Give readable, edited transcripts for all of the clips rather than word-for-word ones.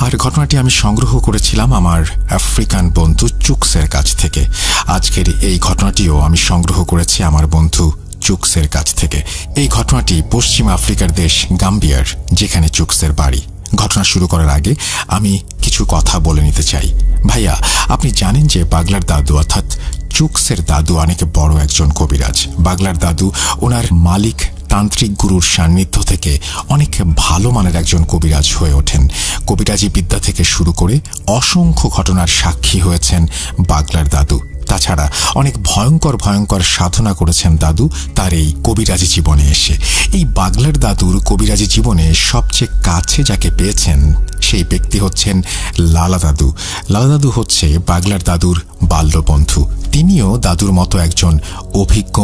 আর ঘটনাটি আমি সংগ্রহ করেছিলাম আমার আফ্রিকান বন্ধু চুকসের কাছ থেকে। আজকের এই ঘটনাটিও আমি সংগ্রহ করেছি আমার বন্ধু চুকসের কাছ থেকে। এই ঘটনাটি পশ্চিম আফ্রিকার দেশ গাম্বিয়ার, যেখানে চুকসের বাড়ি। ঘটনা শুরু করার আগে আমি কিছু কথা বলে নিতে চাই। ভাইয়া, আপনি জানেন যে বাগলার দাদু অর্থাৎ চুকসের দাদু অনেক বড় একজন কবিরাজ। বাগলার দাদু ওনার মালিক তান্ত্রিক গুরুর সান্নিধ্য থেকে অনেক ভালো মানের একজন কবিরাজ হয়ে ওঠেন। কবিরাজি বিদ্যা থেকে শুরু করে অসংখ্য ঘটনার সাক্ষী হয়েছেন বাগলার দাদু। তাছাড়া অনেক ভয়ঙ্কর ভয়ঙ্কর সাধনা করেছেন দাদু তার এই কবিরাজি জীবনে এসে। এই বাগলার দাদুর কবিরাজি জীবনে সবচেয়ে কাছে যাকে পেয়েছেন সেই ব্যক্তি হচ্ছেন লালা দাদু। লালা দাদু হচ্ছে বাগলার দাদুর বাল্যবন্ধু। তিনিও দাদুর মতো একজন অভিজ্ঞ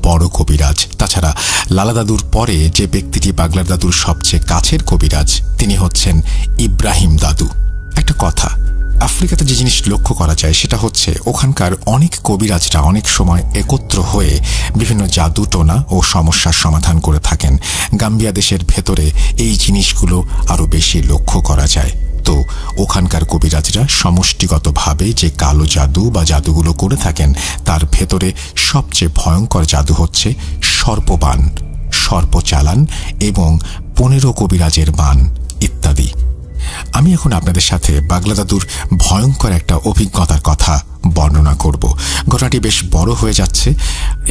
বড় কবিরাজ। তাছাড়া লালা দাদুর পরে যে ব্যক্তিটি বাগলার দাদুর সবচেয়ে কাছের কবিরাজ তিনি হচ্ছেন ইব্রাহিম দাদু। একটা কথা, আফ্রিকাতে যে জিনিস লক্ষ্য করা যায় সেটা হচ্ছে ওখানকার অনেক কবিরাজরা অনেক সময় একত্র হয়ে বিভিন্ন জাদু টোনা ও সমস্যার সমাধান করে থাকেন। গাম্বিয়া দেশের ভেতরে এই জিনিসগুলো আরো বেশি লক্ষ্য করা যায়। তো ওখানকার কবিরাজরা সমষ্টিগতভাবে যে কালো জাদু বা জাদুগুলো করে থাকেন তার ভেতরে সবচেয়ে ভয়ঙ্কর জাদু হচ্ছে সর্পবান, সর্পচালান এবং 15 কবিরাজের বান ইত্যাদি। আমি এখন আপনাদের সাথে বাগলা দাদুর ভয়ঙ্কর একটা অভিজ্ঞতার কথা বর্ণনা করব। ঘটনাটি বেশ বড় হয়ে যাচ্ছে।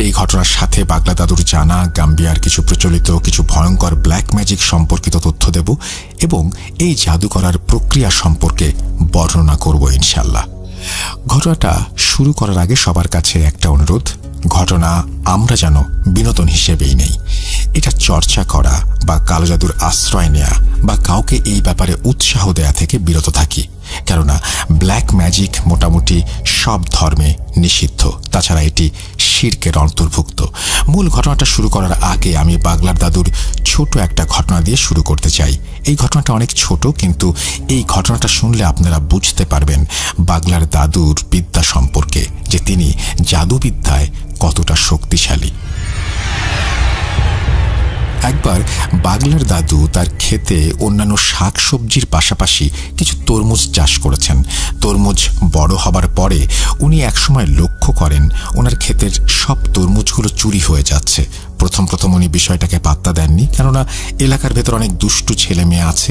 এই ঘটনার সাথে বাগলা দাদুর জানা গাম্বিয়ার কিছু প্রচলিত কিছু ভয়ঙ্কর ব্ল্যাক ম্যাজিক সম্পর্কিত তথ্য দেব এবং এই জাদু করার প্রক্রিয়া সম্পর্কে বর্ণনা করব ইনশাল্লাহ। ঘটনাটা শুরু করার আগে সবার কাছে একটা অনুরোধ, ঘটনা আমরা যেন বিনোদন হিসেবেই নেই। এটা চর্চা করা বা কালো জাদুর আশ্রয় নেয়া বা কাউকে এই ব্যাপারে উৎসাহ দেয়া থেকে বিরত থাকি, কেননা ব্ল্যাক ম্যাজিক মোটামুটি সব ধর্মে নিষিদ্ধ। তাছাড়া এটি শিরকের অন্তর্ভুক্ত। মূল ঘটনাটা শুরু করার আগে আমি বাগলার দাদুর ছোট একটা ঘটনা দিয়ে শুরু করতে চাই। এই ঘটনাটা অনেক ছোট, কিন্তু এই ঘটনাটা শুনলে আপনারা বুঝতে পারবেন বাগলার দাদুর বিদ্যা সম্পর্কে, যে তিনি জাদুবিদ্যায় কতটা শক্তিশালী। একবার বাগলার দাদু তার ক্ষেতে অন্যান্য শাকসবজির পাশাপাশি কিছু তরমুজ চাষ করেছেন। তরমুজ বড় হবার পরে উনি একসময় লক্ষ্য করেন ওনার ক্ষেতের সব তরমুজগুলো চুরি হয়ে যাচ্ছে। প্রথম উনি বিষয়টাকে পাত্তা দেননি, কেননা এলাকার ভেতর অনেক দুষ্টু ছেলে মেয়ে আছে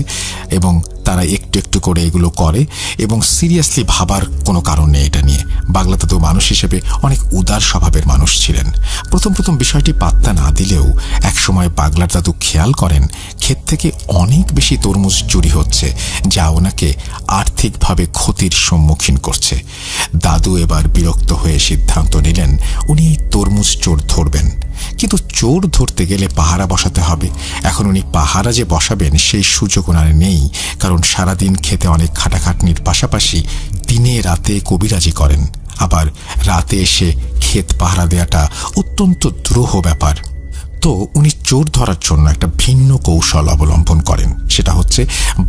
এবং তারা একটু একটু করে এগুলো করে এবং সিরিয়াসলি ভাবার কোনো কারণ নেই এটা নিয়ে। বাগলা দাদু মানুষ হিসেবে অনেক উদার স্বভাবের মানুষ ছিলেন। প্রথম বিষয়টি পাত্তা না দিলেও একসময় বাগলার দাদু খেয়াল করেন ক্ষেত থেকে অনেক বেশি তরমুজ চুরি হচ্ছে, যা ওনাকে আর্থিকভাবে ক্ষতির সম্মুখীন করছে। দাদু এবার বিরক্ত হয়ে সিদ্ধান্ত নিলেন উনি এই তরমুজ চোর ধরবেন। কিন্তু চোর ধরতে গেলে পাহারা বসাতে হবে। এখন উনি পাহারা যে বসাবেন সেই সুযোগ ওনার নেই, কারণ সারাদিন খেতে অনেক খাটাখাটনির পাশাপাশি দিনে রাতে কবিরাজি করেন। আবার রাতে এসে ক্ষেত পাহারা দেওয়াটা অত্যন্ত দ্রূহ ব্যাপার। তো উনি চোর ধরার জন্য একটা ভিন্ন কৌশল অবলম্বন করেন। সেটা হচ্ছে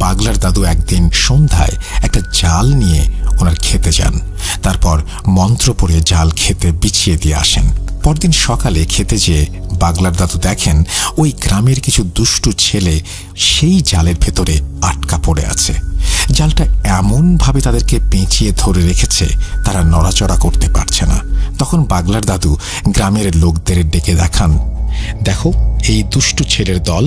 বাগলার দাদু একদিন সন্ধ্যায় একটা জাল নিয়ে ওনার খেতে যান। তারপর মন্ত্র পড়ে জাল খেতে বিছিয়ে দিয়ে আসেন। পরদিন সকালে খেতে যেয়ে বাগলার দাদু দেখেন ওই গ্রামের কিছু দুষ্টু ছেলে সেই জালের ভেতরে আটকা পড়ে আছে। জালটা এমনভাবে তাদেরকে পেঁচিয়ে ধরে রেখেছে তারা নড়াচড়া করতে পারছে না। তখন বাগলার দাদু গ্রামের লোকদের ডেকে দেখান, দেখো এই দুষ্টু ছেলের দল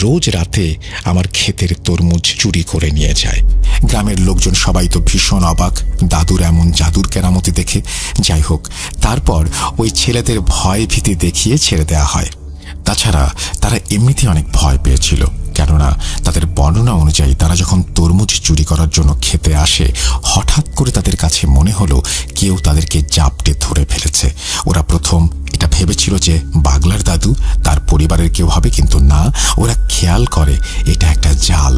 রোজ রাতে আমার ক্ষেতের তরমুজ চুরি করে নিয়ে যায়। গ্রামের লোকজন সবাই তো ভীষণ অবাক দাদুর এমন জাদুর কেরামতি দেখে। যাই হোক, তারপর ওই ছেলেদের ভয় ভীতি দেখিয়ে ছেড়ে দেওয়া হয়। তাছাড়া তারা এমনিতেই অনেক ভয় পেয়েছিল, কেননা তাদের বর্ণনা অনুযায়ী তারা যখন তরমুজ চুরি করার জন্য খেতে আসে হঠাৎ করে তাদের কাছে মনে হলো কেউ তাদেরকে জাপটে ধরে ফেলেছে। ওরা প্রথম এটা ভেবেছিল যে বাগলার দাদু তার পরিবারের কেউ হবে, কিন্তু না, ওরা খেয়াল করে এটা একটা জাল।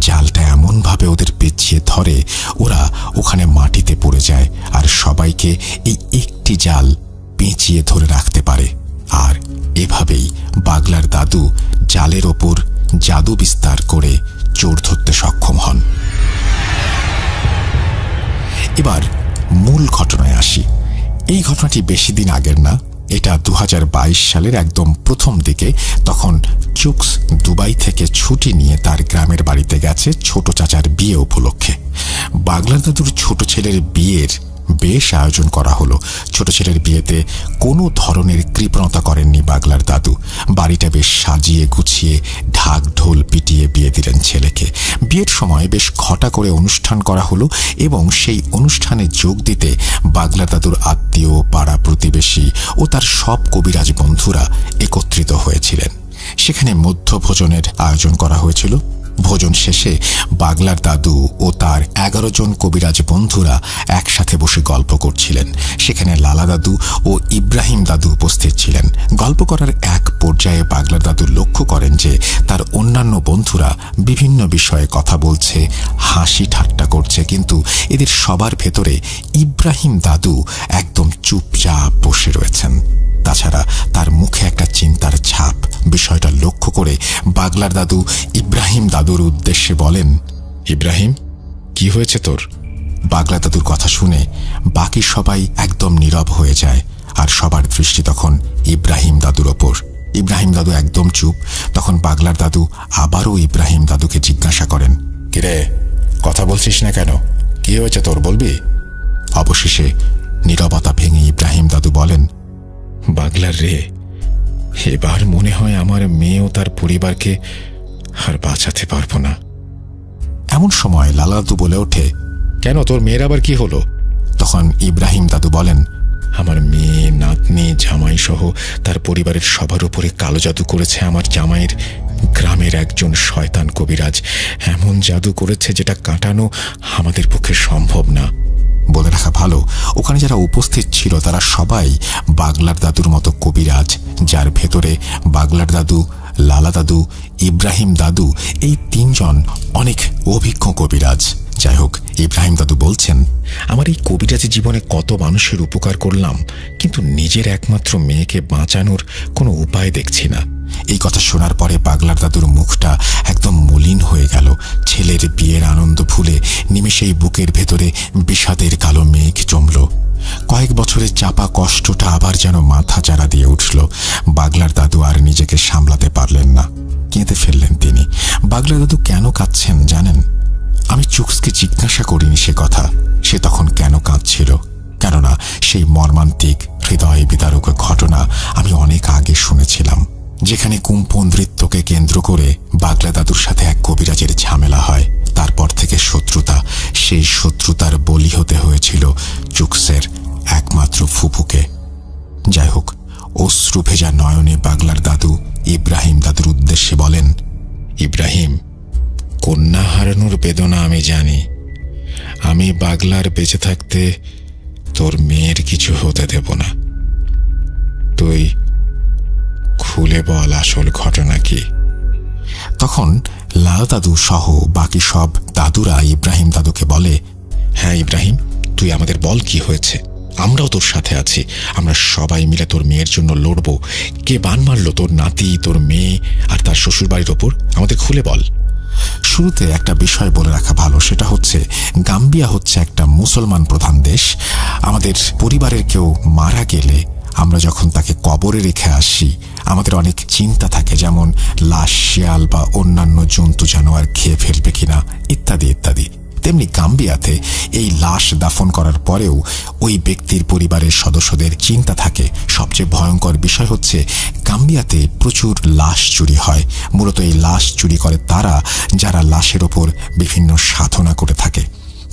জালটা এমনভাবে ওদের পেঁচিয়ে ধরে ওরা ওখানে মাটিতে পড়ে যায় আর সবাইকে এই একটি জাল পেঁচিয়ে ধরে রাখতে পারে। আর এভাবেই বাগলার দাদু জালের ওপর জাদু বিস্তার করে চোর ধরতে সক্ষম হন। এবার মূল ঘটনায় আসি। এই ঘটনাটি বেশি দিন আগের না, এটা 2022 সালের একদম প্রথম দিকে। তখন চুকস দুবাই থেকে ছুটি নিয়ে তার গ্রামের বাড়িতে গেছে ছোট চাচার বিয়ে উপলক্ষে। বাগলার দাদুর ছোট ছেলের বিয়ের বেশ আয়োজন করা হলো। ছোট ছেলের বিয়েতে কোনো ধরনের কৃপণতা করেননি বাগলার দাদু। বাড়িটা বেশ সাজিয়ে গুছিয়ে ঢাক ঢোল পিটিয়ে বিয়ে দিলেন ছেলেকে। বিয়ের সময় বেশ ঘটা করে অনুষ্ঠান করা হলো এবং সেই অনুষ্ঠানে যোগ দিতে বাগলার দাদুর আত্মীয়, পাড়া প্রতিবেশী ও তার সব কবিরাজ বন্ধুরা একত্রিত হয়েছিলেন। সেখানে মধ্যভোজনের আয়োজন করা হয়েছিল। ভোজন শেষে বাগলার দাদু ও তার 11 জন কবিরাজ বন্ধুরা একসাথে বসে গল্প করছিলেন। সেখানে লালা দাদু ও ইব্রাহিম দাদু উপস্থিত ছিলেন। গল্প করার এক পর্যায়ে বাগলার দাদু লক্ষ্য করেন যে তার অন্যান্য বন্ধুরা বিভিন্ন বিষয়ে কথা বলছে, হাসি ঠাট্টা করছে, কিন্তু এদের সবার ভেতরে ইব্রাহিম দাদু একদম চুপচাপ বসে রয়েছেন। তাছাড়া তার মুখে একটা চিন্তার ছাপ। বিষয়টা লক্ষ্য করে বাগলার দাদু ইব্রাহিম দাদুর উদ্দেশ্যে বলেন, ইব্রাহিম, কি হয়েছে তোর? বাগলা দাদুর কথা শুনে বাকি সবাই একদম নীরব হয়ে যায়, আর সবার দৃষ্টি তখন ইব্রাহিম দাদুর ওপর। ইব্রাহিম দাদু একদম চুপ। তখন বাগলার দাদু আবারও ইব্রাহিম দাদুকে জিজ্ঞাসা করেন, কিরে, কথা বলছিস না কেন? কি হয়েছে তোর, বলবি? অবশেষে নীরবতা ভেঙে ইব্রাহিম দাদু বলেন, বাগলার রে, এবার মনে হয় আমার মেয়ে ও তার পরিবারকে আর বাঁচাতে পারবো না। এমন সময় লালা দাদু বলে ওঠে, কেন, তোর মেয়ের আবার কি হলো? তখন ইব্রাহিম দাদু বলেন, আমার মেয়ে, নাতনি, জামাই সহ তার পরিবারের সবার উপরে কালো জাদু করেছে আমার জামাইয়ের গ্রামের একজন শয়তান কবিরাজ। এমন জাদু করেছে যেটা কাটানো আমাদের পক্ষে সম্ভব না। বলে রাখা ভালো, ওখানে যারা উপস্থিত ছিল তারা সবাই বাগলার দাদুর মতো কবিরাজ, যার ভেতরে বাগলার দাদু, লালা দাদু, ইব্রাহিম দাদু এই 3 জন অনেক অভিজ্ঞ কবিরাজ। যাই হোক, ইব্রাহিম দাদু বলছেন, আমার এই কবিরাজি জীবনে কত মানুষের উপকার করলাম, কিন্তু নিজের একমাত্র মেয়েকে বাঁচানোর কোনো উপায় দেখছি না। এই কথা শোনার পরে বাগলার দাদুর মুখটা একদম মলিন হয়ে গেল। ছেলের বিয়ের আনন্দ ভুলে নিমেষেই বুকের ভেতরে বিষাদের কালো মেঘ জমল। কয়েক বছরের চাপা কষ্টটা আবার যেন মাথা চাড়া দিয়ে উঠল। বাগলার দাদু আর নিজেকে সামলাতে পারলেন না, কেঁদে ফেললেন তিনি। বাগলার দাদু কেন কাঁদছেন জানেন? আমি চুকসকে জিজ্ঞাসা করিনি সে কথা, সে তখন কেন কাঁদছিল, কেননা সেই মর্মান্তিক হৃদয় বিদারক ঘটনা আমি অনেক আগে শুনেছিলাম, যেখানে কুম্ভ নৃত্যকে কেন্দ্র করে বাগলা দাদুর সাথে এক কবিরাজের ঝামেলা হয়। তারপর থেকে শত্রুতা, সেই শত্রুতার বলি হতে হয়েছিল চুকসের একমাত্র ফুপুকে। যাই হোক, অশ্রু ভেজা নয়নে বাগলার দাদু ইব্রাহিম দাদুর উদ্দেশ্যে বলেন, ইব্রাহিম, কন্যা হারানোর বেদনা আমি জানি। আমি বাগলার বেঁচে থাকতে তোর মেয়ের কিছু হতে দেব না। তুই খুলে বল আসল ঘটনা কি। তখন লাল দাদু সহ বাকি সব দাদুরা ইব্রাহিম দাদুকে বলে, হ্যাঁ ইব্রাহিম, তুই আমাদের বল কি হয়েছে। আমরাও তোর সাথে আছি। আমরা সবাই মিলে তোর মেয়ের জন্য লড়ব। কে বান মারল তোর নাতি, তোর মেয়ে আর তার শ্বশুরবাড়ির ওপর? আমাদের খুলে বল। শুরুতে একটা বিষয় বলে রাখা ভালো, সেটা হচ্ছে গাম্বিয়া হচ্ছে একটা মুসলমান প্রধান দেশ। আমাদের পরিবারের কেউ মারা গেলে আমরা যখন তাকে কবরে রেখে আসি, আমাদের অনেক চিন্তা থাকে, যেমন লাশ শিয়াল বা অন্যান্য জন্তু জানোয়ার খেয়ে ফেলবে কিনা, ইত্যাদি ইত্যাদি। তেমনি গাম্বিয়াতে এই লাশ দাফন করার পরেও ওই ব্যক্তির পরিবারের সদস্যদের চিন্তা থাকে। সবচেয়ে ভয়ঙ্কর বিষয় হচ্ছে গাম্বিয়াতে প্রচুর লাশ চুরি হয়। মূলত এই লাশ চুরি করে তারা যারা লাশের ওপর বিভিন্ন সাধনা করে থাকে।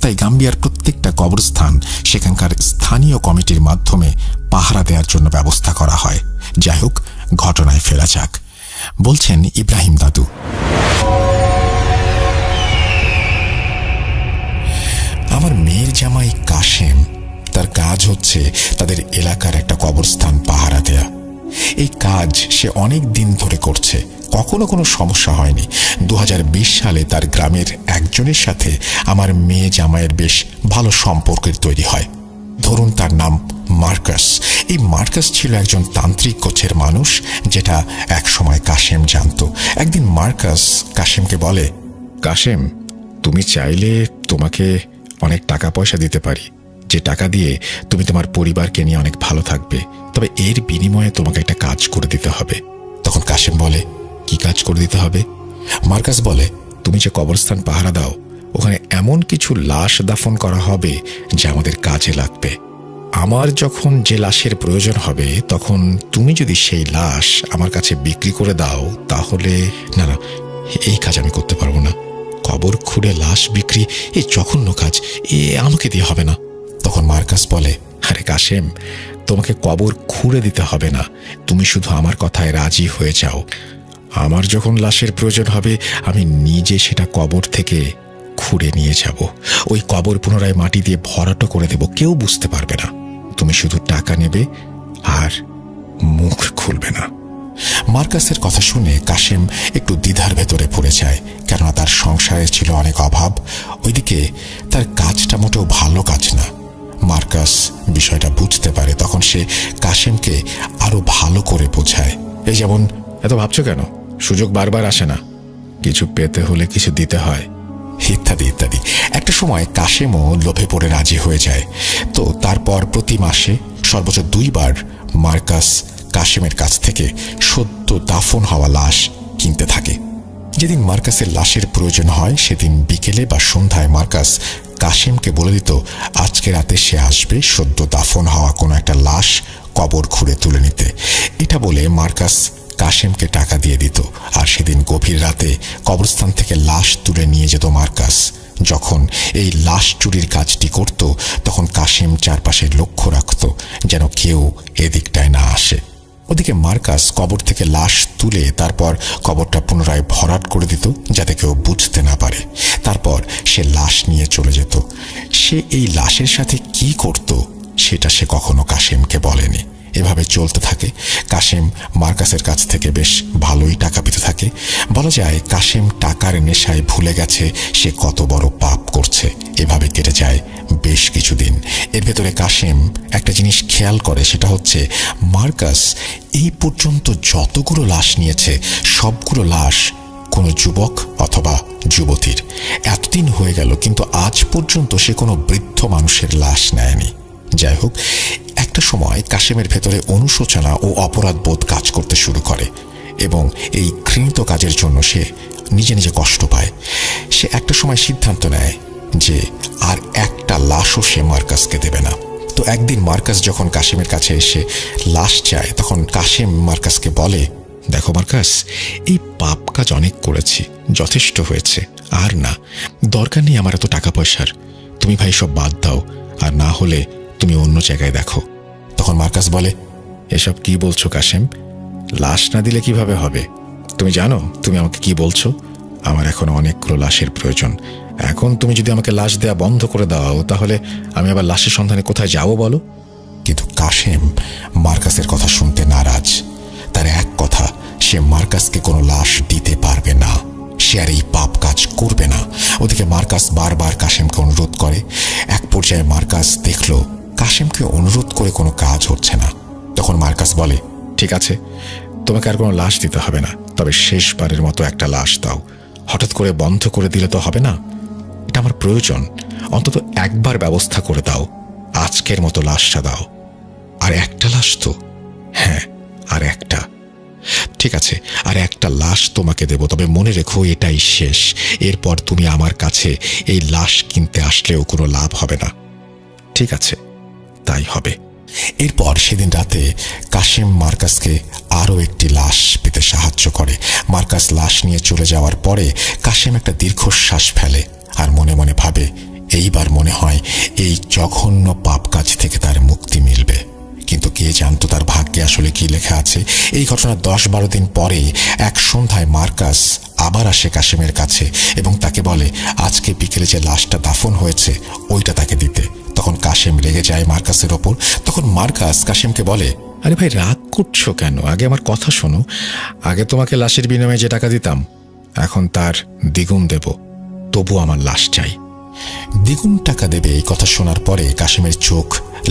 তাই গাম্বিয়ার প্রত্যেকটা কবরস্থান সেখানকার স্থানীয় কমিটির মাধ্যমে পাহারা দেওয়ার জন্য ব্যবস্থা করা হয়। যাই হোক, ঘটনায় ফেরা যাক। বলছেন ইব্রাহিম দাদু, আমার মেয়ের জামাই কাশেম, তার কাজ হচ্ছে তাদের এলাকার একটা কবরস্থান পাহারা দেয়া। এই কাজ সে অনেক দিন ধরে করছে, কখনো কোনো সমস্যা হয়নি। 2020 সালে তার গ্রামের একজনের সাথে আমার মেয়ে জামাইয়ের বেশ ভালো সম্পর্কের তৈরি হয়। ধরুন তার নাম মার্কাস। এই মার্কাস ছিল একজন তান্ত্রিক গোছের মানুষ, যেটা একসময় কাশেম জানত। একদিন মার্কাস কাশেমকে বলে, কাশেম, তুমি চাইলে তোমাকে অনেক টাকা পয়সা দিতে পারি, যে টাকা দিয়ে তুমি তোমার পরিবারকে নিয়ে অনেক ভালো থাকবে, তবে এর বিনিময়ে তোমাকে একটা কাজ করে দিতে হবে। তখন কাশেম বলে, কি কাজ করে দিতে হবে? মার্কাস বলে, তুমি যে কবরস্থান পাহারা দাও, ওখানে এমন কিছু লাশ দাফন করা হবে যা আমাদের কাজে লাগবে। আমার যখন যে লাশের প্রয়োজন হবে তখন তুমি যদি সেই লাশ আমার কাছে বিক্রি করে দাও তাহলে। না না, এই কাজ আমি করতে পারবো না। কবর খুঁড়ে লাশ বিক্রি, এই জঘন্য কাজ, আমাকে দিয়ে হবে না। তখন মার্কাস বলে, আরে কাশেম, তোমাকে কবর খুঁড়ে দিতে হবে না, তুমি শুধু আমার কথায় রাজি হয়ে যাও। আমার যখন লাশের প্রয়োজন হবে আমি নিজে সেটা কবর থেকে খুঁড়ে নিয়ে যাব। ওই কবর পুনরায় মাটি দিয়ে ভরাট করে দেব, কেউ বুঝতে পারবে না। তুমি শুধু টাকা নেবে আর মুখ খুলবে না। মার্কাসের কথা শুনে কাশেম একটু দ্বিধার ভেতরে পড়ে যায়, কেননা তার সংসারে ছিল অনেক অভাব, ওইদিকে তার কাজটা মোটেও ভালো কাজ না। মার্কাস বিষয়টা বুঝতে পারে, তখন সে কাশেমকে আরো ভালো করে বোঝায়। এই যেমন, এত ভাবছো কেন? সুযোগ বারবার আসে না, কিছু পেতে হলে কিছু দিতে হয়, ইত্যাদি ইত্যাদি। একটা সময় কাশেমও লোভে পড়ে রাজি হয়ে যায়। তো তারপর প্রতি মাসে সর্বোচ্চ 2 বার মার্কাস কাশেমের কাছ থেকে সদ্য দাফন হওয়া লাশ কিনতে থাকে। যেদিন মার্কাসের লাশের প্রয়োজন হয় সেদিন বিকেলে বা সন্ধ্যায় মার্কাস কাশেমকে বলে দিত আজকে রাতে সে আসবে সদ্য দাফন হওয়া কোনো একটা লাশ কবর খুঁড়ে তুলে নিতে। এটা বলে মার্কাস কাশেমকে টাকা দিয়ে দিত, আর সেদিন গভীর রাতে কবরস্থান থেকে লাশ তুলে নিয়ে যেত মার্কাস। যখন এই লাশ চুরির কাজটি করত তখন কাশেম চারপাশে লক্ষ্য রাখত যেন কেউ এদিকটায় না আসে। ওদিকে মার্কাস কবর থেকে লাশ তুলে তারপর কবরটা পুনরায় ভরাট করে দিত যাতে কেউ বুঝতে না পারে। তারপর সে লাশ নিয়ে চলে যেত। সে এই লাশের সাথে কি করত সেটা সে কখনো কাশেমকে বলেনি। এভাবে চলতে থাকে। কাশেম মার্কাসের কাছ থেকে বেশ ভালোই টাকা পেতে থাকে। বলা যায় কাশেম টাকার নেশায় ভুলে গেছে সে কত বড় পাপ করছে। এভাবে কেটে যায় বেশ কিছুদিন। এর ভেতরে কাশেম একটা জিনিস খেয়াল করে, সেটা হচ্ছে মার্কাস এই পর্যন্ত যতগুলো লাশ নিয়েছে সবগুলো লাশ কোনো যুবক অথবা যুবতীর। এতদিন হয়ে গেল কিন্তু আজ পর্যন্ত সে কোনো বৃদ্ধ মানুষের লাশ নেয়নি। যাই হোক, একটা সময় কাশেমের ভেতরে অনুশোচনা ও অপরাধ বোধ কাজ করতে শুরু করে এবং এই ঘৃণিত কাজের জন্য সে নিজে নিজে কষ্ট পায়। সে একটা সময় সিদ্ধান্ত নেয় যে আর একটা লাশও সে মার্কাসকে দেবে না। তো একদিন মার্কাস যখন কাশেমের কাছে এসে লাশ চায় তখন কাশেম মার্কাসকে বলে, দেখো মার্কাস, এই পাপ কাজ অনেক করেছি, যথেষ্ট হয়েছে, আর না, দরকার নেই আমার এত টাকা পয়সার। তুমি ভাই সব বাদ দাও, আর না হলে তুমি অন্য জায়গায় দেখো। তখন মার্কাস বলে, এসব কি বলছো কাশেম? লাশ না দিলে কিভাবে হবে? তুমি জানো তুমি আমাকে কি বলছো? আমার এখন অনেকগুলো লাশের প্রয়োজন। এখন তুমি যদি আমাকে লাশ দেয়া বন্ধ করে দাও তাহলে আমি আবার লাশের সন্ধানে কোথায় যাবো বলো? কিন্তু কাশেম মার্কাসের কথা শুনতে নারাজ। তার এক কথা, সে মার্কাসকে কোনো লাশ দিতে পারবে না, সে আর এই পাপ কাজ করবে না। ওদিকে মার্কাস বারবার কাশেমকে অনুরোধ করে। এক পর্যায়ে মার্কাস দেখল কাশেমকে অনুরোধ করে কোনো কাজ হচ্ছে না। তখন মার্কাস বলে, ঠিক আছে, তোমাকে আর কোনো লাশ দিতে হবে না, তবে শেষবারের মতো একটা লাশ দাও। হঠাৎ করে বন্ধ করে দিলে তো হবে না, এটা আমার প্রয়োজন। অন্তত একবার ব্যবস্থা করে দাও, আজকের মতো লাশটা দাও। আর একটা লাশ তো? হ্যাঁ, আর একটা। ঠিক আছে, আর একটা লাশ তোমাকে দেব, তবে মনে রেখো এটাই শেষ। এরপর তুমি আমার কাছে এই লাশ কিনতে আসলেও কোনো লাভ হবে না। ঠিক আছে, তাই হবে। এরপর সেদিন রাতে কাশেম মার্কাসকে আরও একটি লাশ পেতে সাহায্য করে। মার্কাস লাশ নিয়ে চলে যাওয়ার পরে কাশেম একটা দীর্ঘশ্বাস ফেলে আর মনে মনে ভাবে, এইবার মনে হয় এই জঘন্য পাপ কাজ থেকে তার মুক্তি মিলবে। কিন্তু কে জানতো তার ভাগ্যে আসলে কি লেখা আছে। এই ঘটনা 10-12 দিন পরে এক সন্ধ্যায় মার্কাস আবার আসে কাশেমের কাছে এবং তাকে বলে আজকে বিকেলে যে লাশটা দাফন হয়েছে ওইটা তাকে দিতে। তখন কাশেম রেগে যায় মার্কাসের ওপর। তখন মার্কাস কাশেমকে বলে, আরে ভাই, রাগ করছো কেন? আগে আমার কথা শোনো। আগে তোমাকে লাশের বিনিময়ে যে টাকা দিতাম এখন তার দ্বিগুণ দেব, তবু আমার লাশ চাই। দ্বিগুণ টাকা দেবে এই কথা শোনার পরে কাশেমের চোখ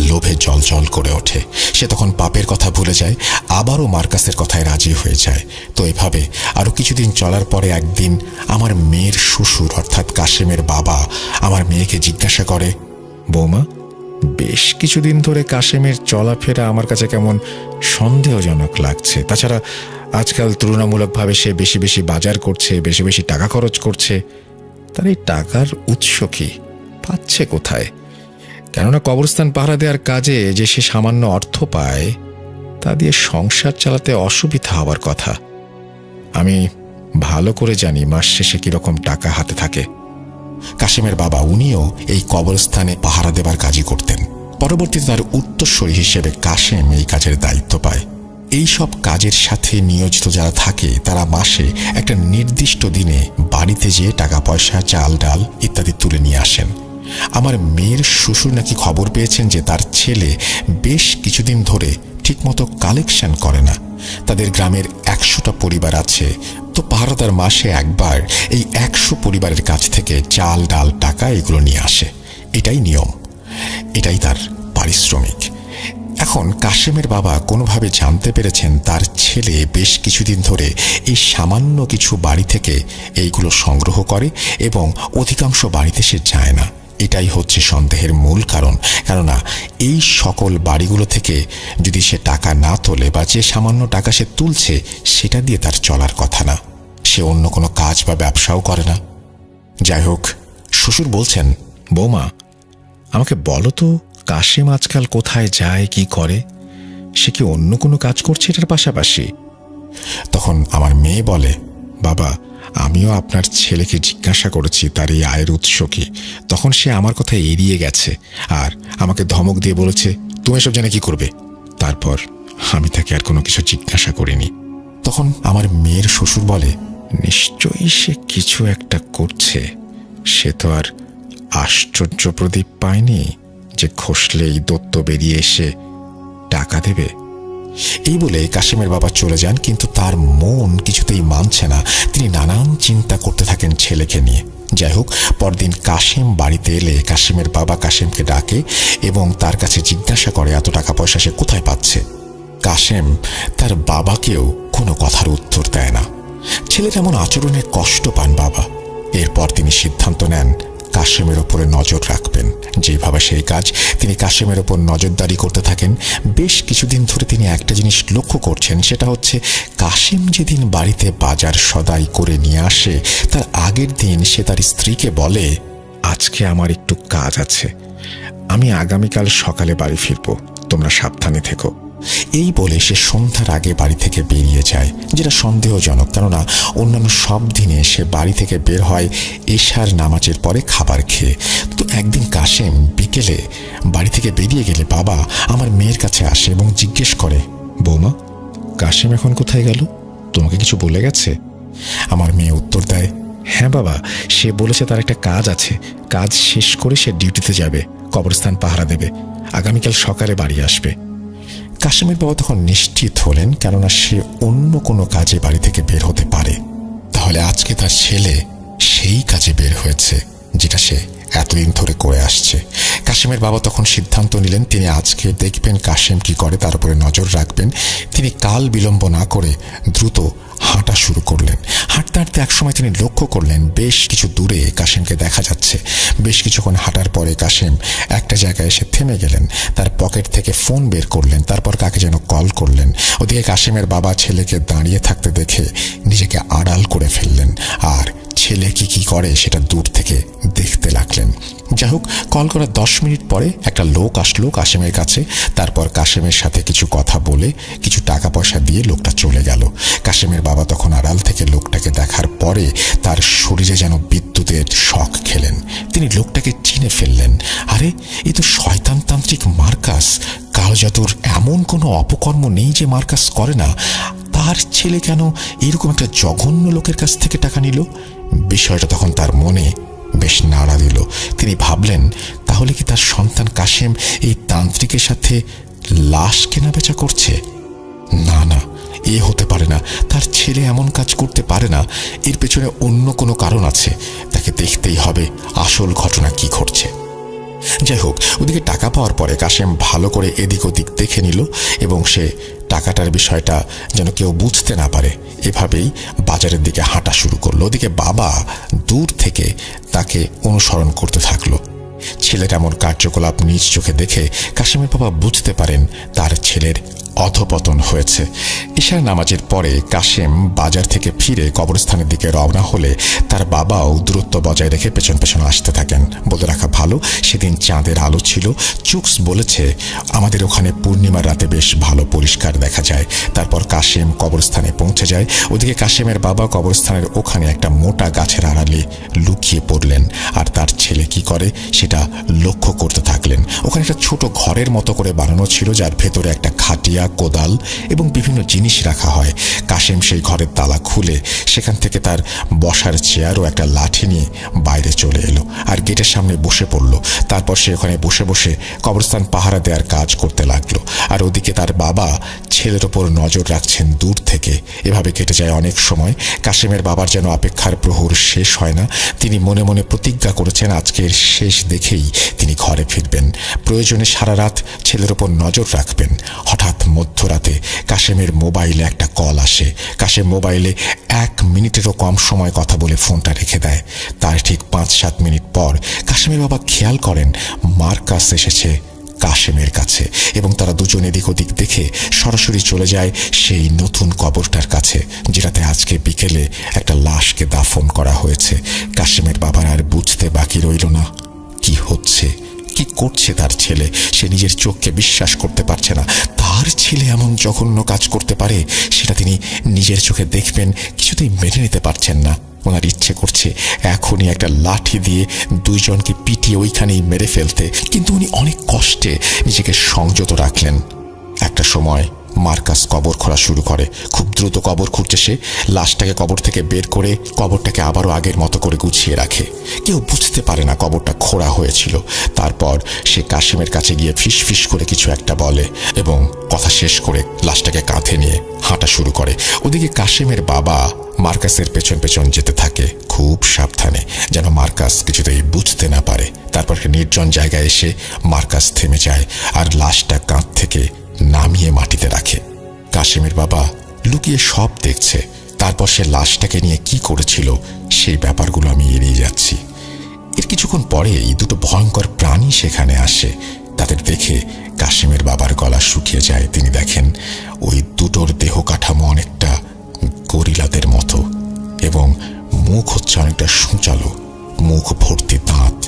লোভে জল করে ওঠে। সে তখন পাপের কথা ভুলে যায়, আবারও মার্কাসের কথায় রাজি হয়ে যায়। তো এভাবে আরো কিছুদিন চলার পরে একদিন আমার মেয়ের শ্বশুর অর্থাৎ কাশেমের বাবা আমার মেয়েকে জিজ্ঞাসা করে, বৌমা, বেশ কিছুদিন ধরে কাশেমের চলাফেরা আমার কাছে কেমন সন্দেহজনক লাগছে। তাছাড়া আজকাল তুলনামূলকভাবে সে বেশি বেশি বাজার করছে, বেশি বেশি টাকা খরচ করছে। তার এই টাকার উৎস কি, পাচ্ছে কোথায়? কেননা কবরস্থান পাহারা দেওয়ার কাজে যে সে সামান্য অর্থ পায়, তা দিয়ে সংসার চালাতে অসুবিধা হওয়ার কথা। আমি ভালো করে জানি মাস শেষে কিরকম টাকা হাতে থাকে। কাশেমের বাবা, উনিও এই কবরস্থানে পাহারা দেবার কাজই করতেন। পরবর্তীতে তার উত্তরসূরি হিসেবে কাশেম এই কাজের দায়িত্ব পায়। এই সব কাজের সাথে নিয়োজিত যারা থাকে তারা মাসে একটা নির্দিষ্ট দিনে বাড়িতে যেয়ে টাকা পয়সা, চাল ডাল ইত্যাদি তুলে নিয়ে আসেন। আমার মেয়ের শ্বশুর নাকি খবর পেয়েছেন যে তার ছেলে বেশ কিছুদিন ধরে ঠিকমতো কালেকশন করে না। তাদের গ্রামের 100টা পরিবার আছে, তো পাহারাদার মাসে একবার এই 100 পরিবারের কাছ থেকে চাল ডাল টাকা এগুলো নিয়ে আসে। এটাই নিয়ম, এটাই তার পারিশ্রমিক। এখন কাশেমের বাবা কোনোভাবে জানতে পেরেছেন তার ছেলে বেশ কিছুদিন ধরে এই সামান্য কিছু বাড়ি থেকে এইগুলো সংগ্রহ করে এবং অধিকাংশ বাড়িতে সে যায় না। এটাই হচ্ছে সন্দেহের মূল কারণ। কেননা এই সকল বাড়িগুলো থেকে যদি সে টাকা না তোলে বা যে সামান্য টাকা সে তুলছে সেটা দিয়ে তার চলার কথা না। সে অন্য কোনো কাজ বা ব্যবসাও করে না। যাই হোক, শ্বশুর বলছেন, বৌমা, আমাকে বলো তো কাশেম আজকাল কোথায় যায়, কি করে? সে কি অন্য কোনো কাজ করছে এটার পাশাপাশি? তখন আমার মেয়ে বলে, বাবা, আমিও আপনার ছেলেকে জিজ্ঞাসা করেছি তার এই আয়ের উৎস কি। তখন সে আমার কথা এড়িয়ে গেছে আর আমাকে ধমক দিয়ে বলেছে, তুমি এসব জেনে কি করবে? তারপর আমি তাকে আর কোনো কিছু জিজ্ঞাসা করিনি। তখন আমার মেয়ের শ্বশুর বলে, নিশ্চয়ই সে কিছু একটা করছে। সে তো আর আশ্চর্য প্রদীপ পায়নি যে খসলেই দত্ত বেরিয়ে এসে টাকা দেবে। এই বলে কাশেমের বাবা চলে যান, কিন্তু তার মন কিছুতেই মানছে না। তিনি নানান চিন্তা করতে থাকেন ছেলেকে নিয়ে। যাই হোক, পরদিন কাশেম বাড়িতে এলে কাশেমের বাবা কাশেমকে ডাকে এবং তার কাছে জিজ্ঞাসা করে এত টাকা পয়সা সে কোথায় পাচ্ছে। কাশেম তার বাবাকেও কোনো কথার উত্তর দেয় না। ছেলের এমন আচরণে কষ্ট পান বাবা। এরপর তিনি সিদ্ধান্ত নেন কাশেমের ওপরে নজর রাখবেন। যেভাবে সেই কাজ, তিনি কাশেমের ওপর নজরদারি করতে থাকেন। বেশ কিছুদিন ধরে তিনি একটা জিনিস লক্ষ্য করছেন, সেটা হচ্ছে কাশেম যেদিন বাড়িতে বাজার সদাই করে নিয়ে আসে তার আগের দিন সে তার স্ত্রীকে বলে, আজকে আমার একটু কাজ আছে, আমি আগামীকাল সকালে বাড়ি ফিরব, তোমরা সাবধানে থেকো। এই বলে সে সন্ধ্যার আগে বাড়ি থেকে বেরিয়ে যায়, যেটা সন্দেহজনক। কেননা অন্যান্য সব দিনে সে বাড়ি থেকে বের হয় এশার নামাজের পরে খাবার খেয়ে। তো একদিন কাশেম বিকেলে বাড়ি থেকে বেরিয়ে গেলে বাবা আমার মেয়ের কাছে আসে এবং জিজ্ঞেস করে, বৌমা, কাশেম এখন কোথায় গেল? তোমাকে কিছু বলে গেছে? আমার মেয়ে উত্তর দেয়, হ্যাঁ বাবা, সে বলেছে তার একটা কাজ আছে, কাজ শেষ করে সে ডিউটিতে যাবে, কবরস্থান পাহারা দেবে, আগামীকাল সকালে বাড়ি আসবে। কাশেমের বাবা তখন নিশ্চিত হলেন, কেননা সে অন্য কোনো কাজে বাড়ি থেকে বের হতে পারে। তাহলে আজকে তার ছেলে সেই কাজে বের হয়েছে যেটা সে এতদিন ধরে করে আসছে। কাশেমের বাবা তখন সিদ্ধান্ত নিলেন তিনি আজকে দেখবেন কাশেম কি করে, তার উপরে নজর রাখবেন। তিনি কাল বিলম্ব না করে দ্রুত হাঁটা শুরু করলেন। হাঁটতে হাঁটতে একসময় তিনি লক্ষ্য করলেন বেশ কিছু দূরে কাশেমকে দেখা যাচ্ছে। বেশ কিছুক্ষণ হাঁটার পরে কাশেম একটা জায়গায় এসে থেমে গেলেন। তার পকেট থেকে ফোন বের করলেন, তারপর কাকে যেন কল করলেন। ওদিকে কাশেমের বাবা ছেলেকে দাঁড়িয়ে থাকতে দেখে নিজেকে আড়াল করে ফেললেন আর ছেলে কি করে সেটা দূর থেকে দেখতে লাগলেন। যাই হোক, কল করার 10 মিনিট পরে একটা লোক আসলো কাশেমের কাছে। তারপর কাশেমের সাথে কিছু কথা বলে কিছু টাকা পয়সা দিয়ে লোকটা চলে গেল। কাশেমের বাবা তখন আড়াল থেকে লোকটাকে দেখার পরে তার শরীরে যেন বিদ্যুতের শক খেলেন। তিনি লোকটাকে চিনে ফেললেন। আরে, এ তো শয়তানতান্ত্রিক মার্কাস। কাল জাদুর এমন কোনো অপকর্ম নেই যে মার্কাস করে না। তার ছেলে কেন এরকম একটা জঘন্য লোকের কাছ থেকে টাকা নিল? বিষয়টা তখন তার মনে বেশ নাড়া দিল। তিনি ভাবলেন, তাহলে কি তার সন্তান কাশেম এই তান্ত্রিকের সাথে লাশ কেনাবেচা করছে? না না, এ হতে পারে না। তার ছেলে এমন কাজ করতে পারে না। এর পেছনে অন্য কোনো কারণ আছে। তাকে দেখতেই হবে আসল ঘটনা কি ঘটছে। যাই হোক, ওদিকে টাকা পাওয়ার পরে কাশেম ভালো করে এদিক ওদিক দেখে নিল এবং সে টাকাটার বিষয়টা যেন কেউ বুঝতে না পারে এভাবেই বাজারের দিকে হাঁটা শুরু করলো। ওদিকে বাবা দূর থেকে তাকে অনুসরণ করতে থাকলো। ছেলের এমন কার্যকলাপ নিজ চোখে দেখে কাশেমের বাবা বুঝতে পারেন তার ছেলের অধপতন হয়েছে। ঈশার নামাজের পরে কাশেম বাজার থেকে ফিরে কবরস্থানের দিকে রওনা হলে তার বাবাও দূরত্ব বজায় রেখে পেছন পেছন আসতে থাকেন। বলে রাখা ভালো, সেদিন চাঁদের আলো ছিল। চুকস বলেছে আমাদের ওখানে পূর্ণিমার রাতে বেশ ভালো পরিষ্কার দেখা যায়। তারপর কাশেম কবরস্থানে পৌঁছে যায়। ওদিকে কাশেমের বাবা কবরস্থানের ওখানে একটা মোটা গাছের আড়ালে লুকিয়ে পড়লেন, আর তার ছেলে কি করে সেটা লক্ষ্য করতে থাকলেন। ওখানে একটা ছোট ঘরের মতো করে বানানো ছিল, যার ভেতরে একটা খাটিয়া, কোদাল এবং বিভিন্ন জিনিস রাখা হয়। কাশেম সেই ঘরের তালা খুলে সেখান থেকে তার বসার চেয়ার ও একটা লাঠি নিয়ে বাইরে চলে এলো আর গেটের সামনে বসে পড়ল। তারপর সে ওখানে বসে বসে কবরস্থান পাহারা দেওয়ার কাজ করতে লাগলো। আর ওদিকে তার বাবা ছেলের ওপর নজর রাখছেন দূর থেকে। এভাবে কেটে যায় অনেক সময়। কাশেমের বাবার যেন অপেক্ষার প্রহর শেষ হয় না। তিনি মনে মনে প্রতিজ্ঞা করেছেন আজকের শেষ দেখেই তিনি ঘরে ফিরবেন। প্রয়োজনে সারা রাত ছেলের ওপর নজর রাখবেন। হঠাৎ মধ্যরাতে কাশেমের মোবাইলে একটা কল আসে। কাশেম মোবাইলে 1 মিনিটেরও কম সময় কথা বলে ফোনটা রেখে দেয়। তার ঠিক 5-7 মিনিট পর কাশেমের বাবা খেয়াল করেন মার্কাস এসেছে কাশেমের কাছে, এবং তারা দুজন এদিক ওদিক দেখে সরাসরি চলে যায় সেই নতুন কবরটার কাছে, যেটাতে আজকে বিকেলে একটা লাশকে দাফন করা হয়েছে। কাশেমের বাবার আর বুঝতে বাকি রইল না কি হচ্ছে, কি করছে তার ছেলে। সে নিজের চোখকে বিশ্বাস করতে পারছে না। তার ছেলে এমন জঘন্য কাজ করতে পারে সেটা তিনি নিজের চোখে দেখবেন কিছুতেই মেনে নিতে পারছেন না। ওনার ইচ্ছে করছে এখনই একটা লাঠি দিয়ে দুইজনকে পিটিয়ে ওইখানেই মেরে ফেলতে, কিন্তু উনি অনেক কষ্টে নিজেকে সংযত রাখলেন। একটা সময় মার্কাস কবর খোঁড়া শুরু করে। খুব দ্রুত কবর খুঁড়ছে সে। লাশটাকে কবর থেকে বের করে কবরটাকে আবারও আগের মতো করে গুছিয়ে রাখে। কেউ বুঝতে পারে না কবরটা খোঁড়া হয়েছিল। তারপর সে কাশেমের কাছে গিয়ে ফিস ফিস করে কিছু একটা বলে এবং কথা শেষ করে লাশটাকে কাঁধে নিয়ে হাঁটা শুরু করে। ওদিকে কাশেমের বাবা মার্কাসের পেছন পেছন যেতে থাকে খুব সাবধানে, যেন মার্কাস কিছুতেই বুঝতে না পারে। তারপর নির্জন জায়গায় এসে মার্কাস থেমে যায় আর লাশটা কাঁধ থেকে নামিয়ে মাটিতে রাখে। কাশেমের বাবা লুকিয়ে সব দেখছে। তারপর সে লাশটাকে নিয়ে কি করেছিল সেই ব্যাপারগুলো আমি এড়িয়ে যাচ্ছি। এর কিছুক্ষণ পরেই দুটো ভয়ঙ্কর প্রাণী সেখানে আসে। তাদের দেখে কাশেমের বাবার গলা শুকিয়ে যায়। তিনি দেখেন ওই দুটোর দেহ কাঠামো অনেকটা গরিলাদের মতো এবং মুখ হচ্ছে অনেকটা সূচালো, মুখ ভর্তি দাঁত।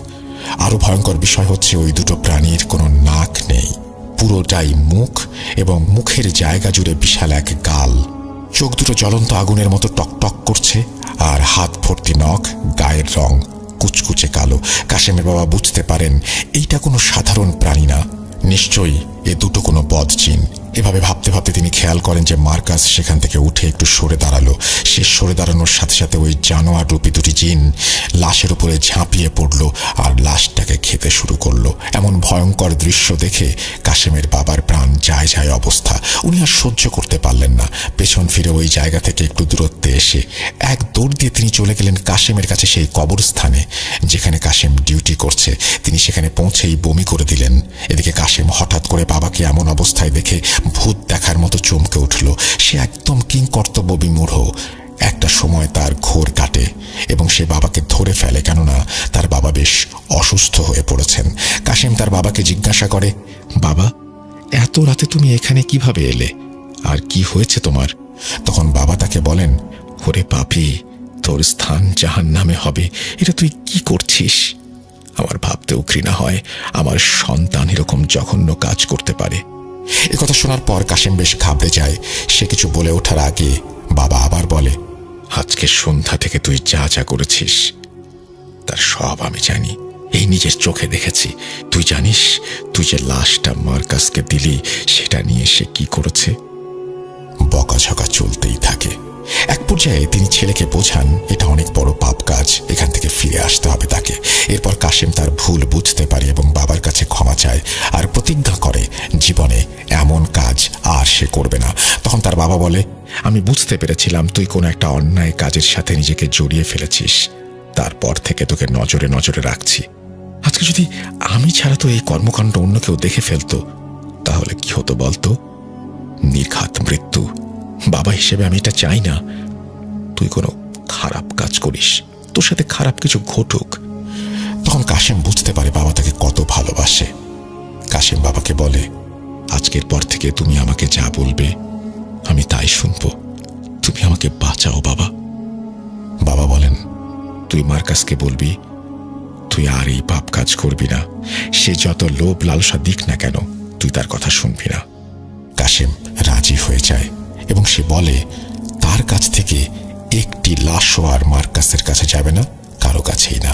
আরো ভয়ঙ্কর বিষয় হচ্ছে ওই দুটো প্রাণীর কোনো নাক নেই, পুরোটাই মুখ এবং মুখের জায়গা জুড়ে বিশাল এক গাল। চোখ দুটো জ্বলন্ত আগুনের মতো টকটক করছে আর হাত ভর্তি নখ, গায়ের রং কুচকুচে কালো। কাশেমের বাবা বুঝতে পারেন এইটা কোনো সাধারণ প্রাণী না, নিশ্চয়ই এ দুটো কোনো বদজিন। এভাবে ভাবতে ভাবতে তিনি খেয়াল করেন যে মার্কাস সেখান থেকে উঠে একটু সরে দাঁড়ালো। সে সরে দাঁড়ানোর সাথে সাথে ওই জানোয়ার রূপী দুটি জিন লাশের উপরে ঝাঁপিয়ে পড়ল আর লাশটাকে খেতে শুরু করলো। এমন ভয়ঙ্কর দৃশ্য দেখে কাশেমের বাবার প্রাণ যায় যায় অবস্থা। উনি আর সহ্য করতে পারলেন না। পেছন ফিরে ওই জায়গা থেকে একটু দূরত্বে এসে এক দৌড় দিয়ে তিনি চলে গেলেন কাশেমের কাছে, সেই কবরস্থানে যেখানে কাশেম ডিউটি করছে। তিনি সেখানে পৌঁছেই বমি করে দিলেন। এদিকে কাশেম হঠাৎ করে বাবাকে এমন অবস্থায় দেখে ভূত দেখার মতো চমকে উঠল। সে একদম কিংকর্তব্য বিমূঢ়। একটা সময় তার ঘোর কাটে এবং সে বাবাকে ধরে ফেলে, কেননা তার বাবা বেশ অসুস্থ হয়ে পড়েছেন। কাশেম তার বাবাকে জিজ্ঞাসা করে, বাবা, এত রাতে তুমি এখানে কিভাবে এলে আর কি হয়েছে তোমার? তখন বাবা তাকে বলেন, ওরে পাপী, তোর স্থান জাহান্নামে হবে। এটা তুই কি করছিস? আমার ভাবতেও ঘৃণা হয় আমার সন্তান এরকম জঘন্য কাজ করতে পারে। একথা শোনার পর কাশেম বেশ ঘাবড়ে যায়। সে কিছু বলে ওঠার আগে বাবা আবার বলে, আজকে সন্ধ্যা থেকে তুই যা যা করেছিস তার সব আমি জানি, এই নিজের চোখে দেখেছি। তুই জানিস তুই যে লাশটা মার্কাসকে দিলি সেটা নিয়ে সে কি করেছে? বকাঝকা চলতেই থাকে। এক পর্যায়ে তিনি ছেলেকে বোঝান এটা অনেক বড় পাপ কাজ, এখান থেকে ফিরে আসতে হবে তাকে। এরপর কাশেম তার ভুল বুঝতে পারে এবং বাবার কাছে ক্ষমা চায় আর প্রতিজ্ঞা করে জীবনে এমন কাজ আর সে করবে না। তখন তার বাবা বলে, আমি বুঝতে পেরেছিলাম তুই কোনো একটা অন্যায় কাজের সাথে নিজেকে জড়িয়ে ফেলেছিস। তারপর থেকে তোকে নজরে নজরে রাখছি। আজকে যদি আমি ছাড়া তো এই কর্মকাণ্ড অন্য কেউ দেখে ফেলতো তাহলে কি হতো বলতো? নির্ঘাত মৃত্যু। বাবা হিসেবে আমি এটা চাই না তুই কোনো খারাপ কাজ করিস, তোর সাথে খারাপ কিছু ঘটুক। তখন কাশেম বুঝতে পারে বাবা তাকে কাশেম বাবাকে বলে, আজকের পর থেকে তুমি আমাকে যা বলবে আমি তাই শুনব। তুমি আমাকে বাঁচাও বাবা। বাবা বলেন, তুই মার্কাসকে বলবি তুই আর এই পাপ কাজ করবি না। সে যত লোভ লালসা দিক না কেন, তুই তার কথা শুনবি না। কাশেম রাজি হয়ে যায় এবং সে বলে তার কাছ থেকে একটি লাশও আর মার্কাসের কাছে যাবে না, কারো কাছেই না।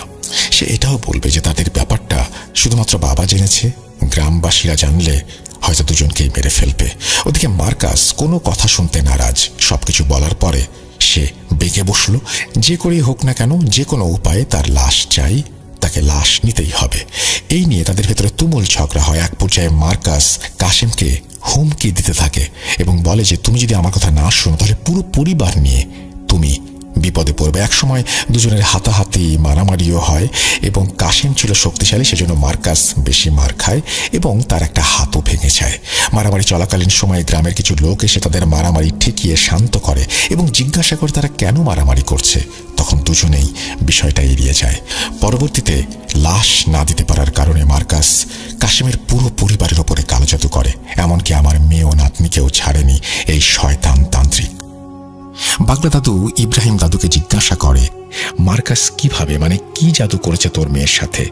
সে এটাও বলবে যে তাদের ব্যাপারটা শুধুমাত্র বাবা জেনেছে, গ্রামবাসীরা জানলে হয়তো দুজনকেই মেরে ফেলবে। ওদিকে মার্কাস কোনো কথা শুনতে নারাজ। সবকিছু বলার পরে সে বেঁকে বসল। যে করেই হোক না কেন, যে কোনো উপায়ে তার লাশ চাই, তাকে লাশ নিতেই হবে। এই নিয়ে তাদের ভেতরে তুমুল ঝগড়া হয়। এক পর্যায়ে মার্কাস কাশেমকে হুমকি দিতে থাকে এবং বলে যে তুমি যদি আমার কথা না শোনো তাহলে পুরো পরিবার নিয়ে তুমি বিপদে পড়বে। একসময় দুজনের হাতাহাতি মারামারিও হয় এবং কাশেম ছিল শক্তিশালী, সেজন্য মার্কাস বেশি মার খায় এবং তার একটা হাতও ভেঙে যায়। মারামারি চলাকালীন সময়ে গ্রামের কিছু লোক এসে তাদের মারামারি ঠেকিয়ে শান্ত করে এবং জিজ্ঞাসা করে তারা কেন মারামারি করছে। তখন দুজনেই বিষয়টা এড়িয়ে যায়। পরবর্তীতে লাশ না দিতে পারার কারণে মার্কাস কাশেমের পুরো পরিবারের ওপরে কালো জাদু করে। এমনকি আমার মেয়ে ও নাতনিকেও ছাড়েনি এই শয়তান তান্ত্রিক। বাগলা দাদু ইব্রাহিম দাদুকে জিজ্ঞাসা করে, মার্কাস কিভাবে, মানে কি জাদু করেছে তোর মেয়ের সাথে?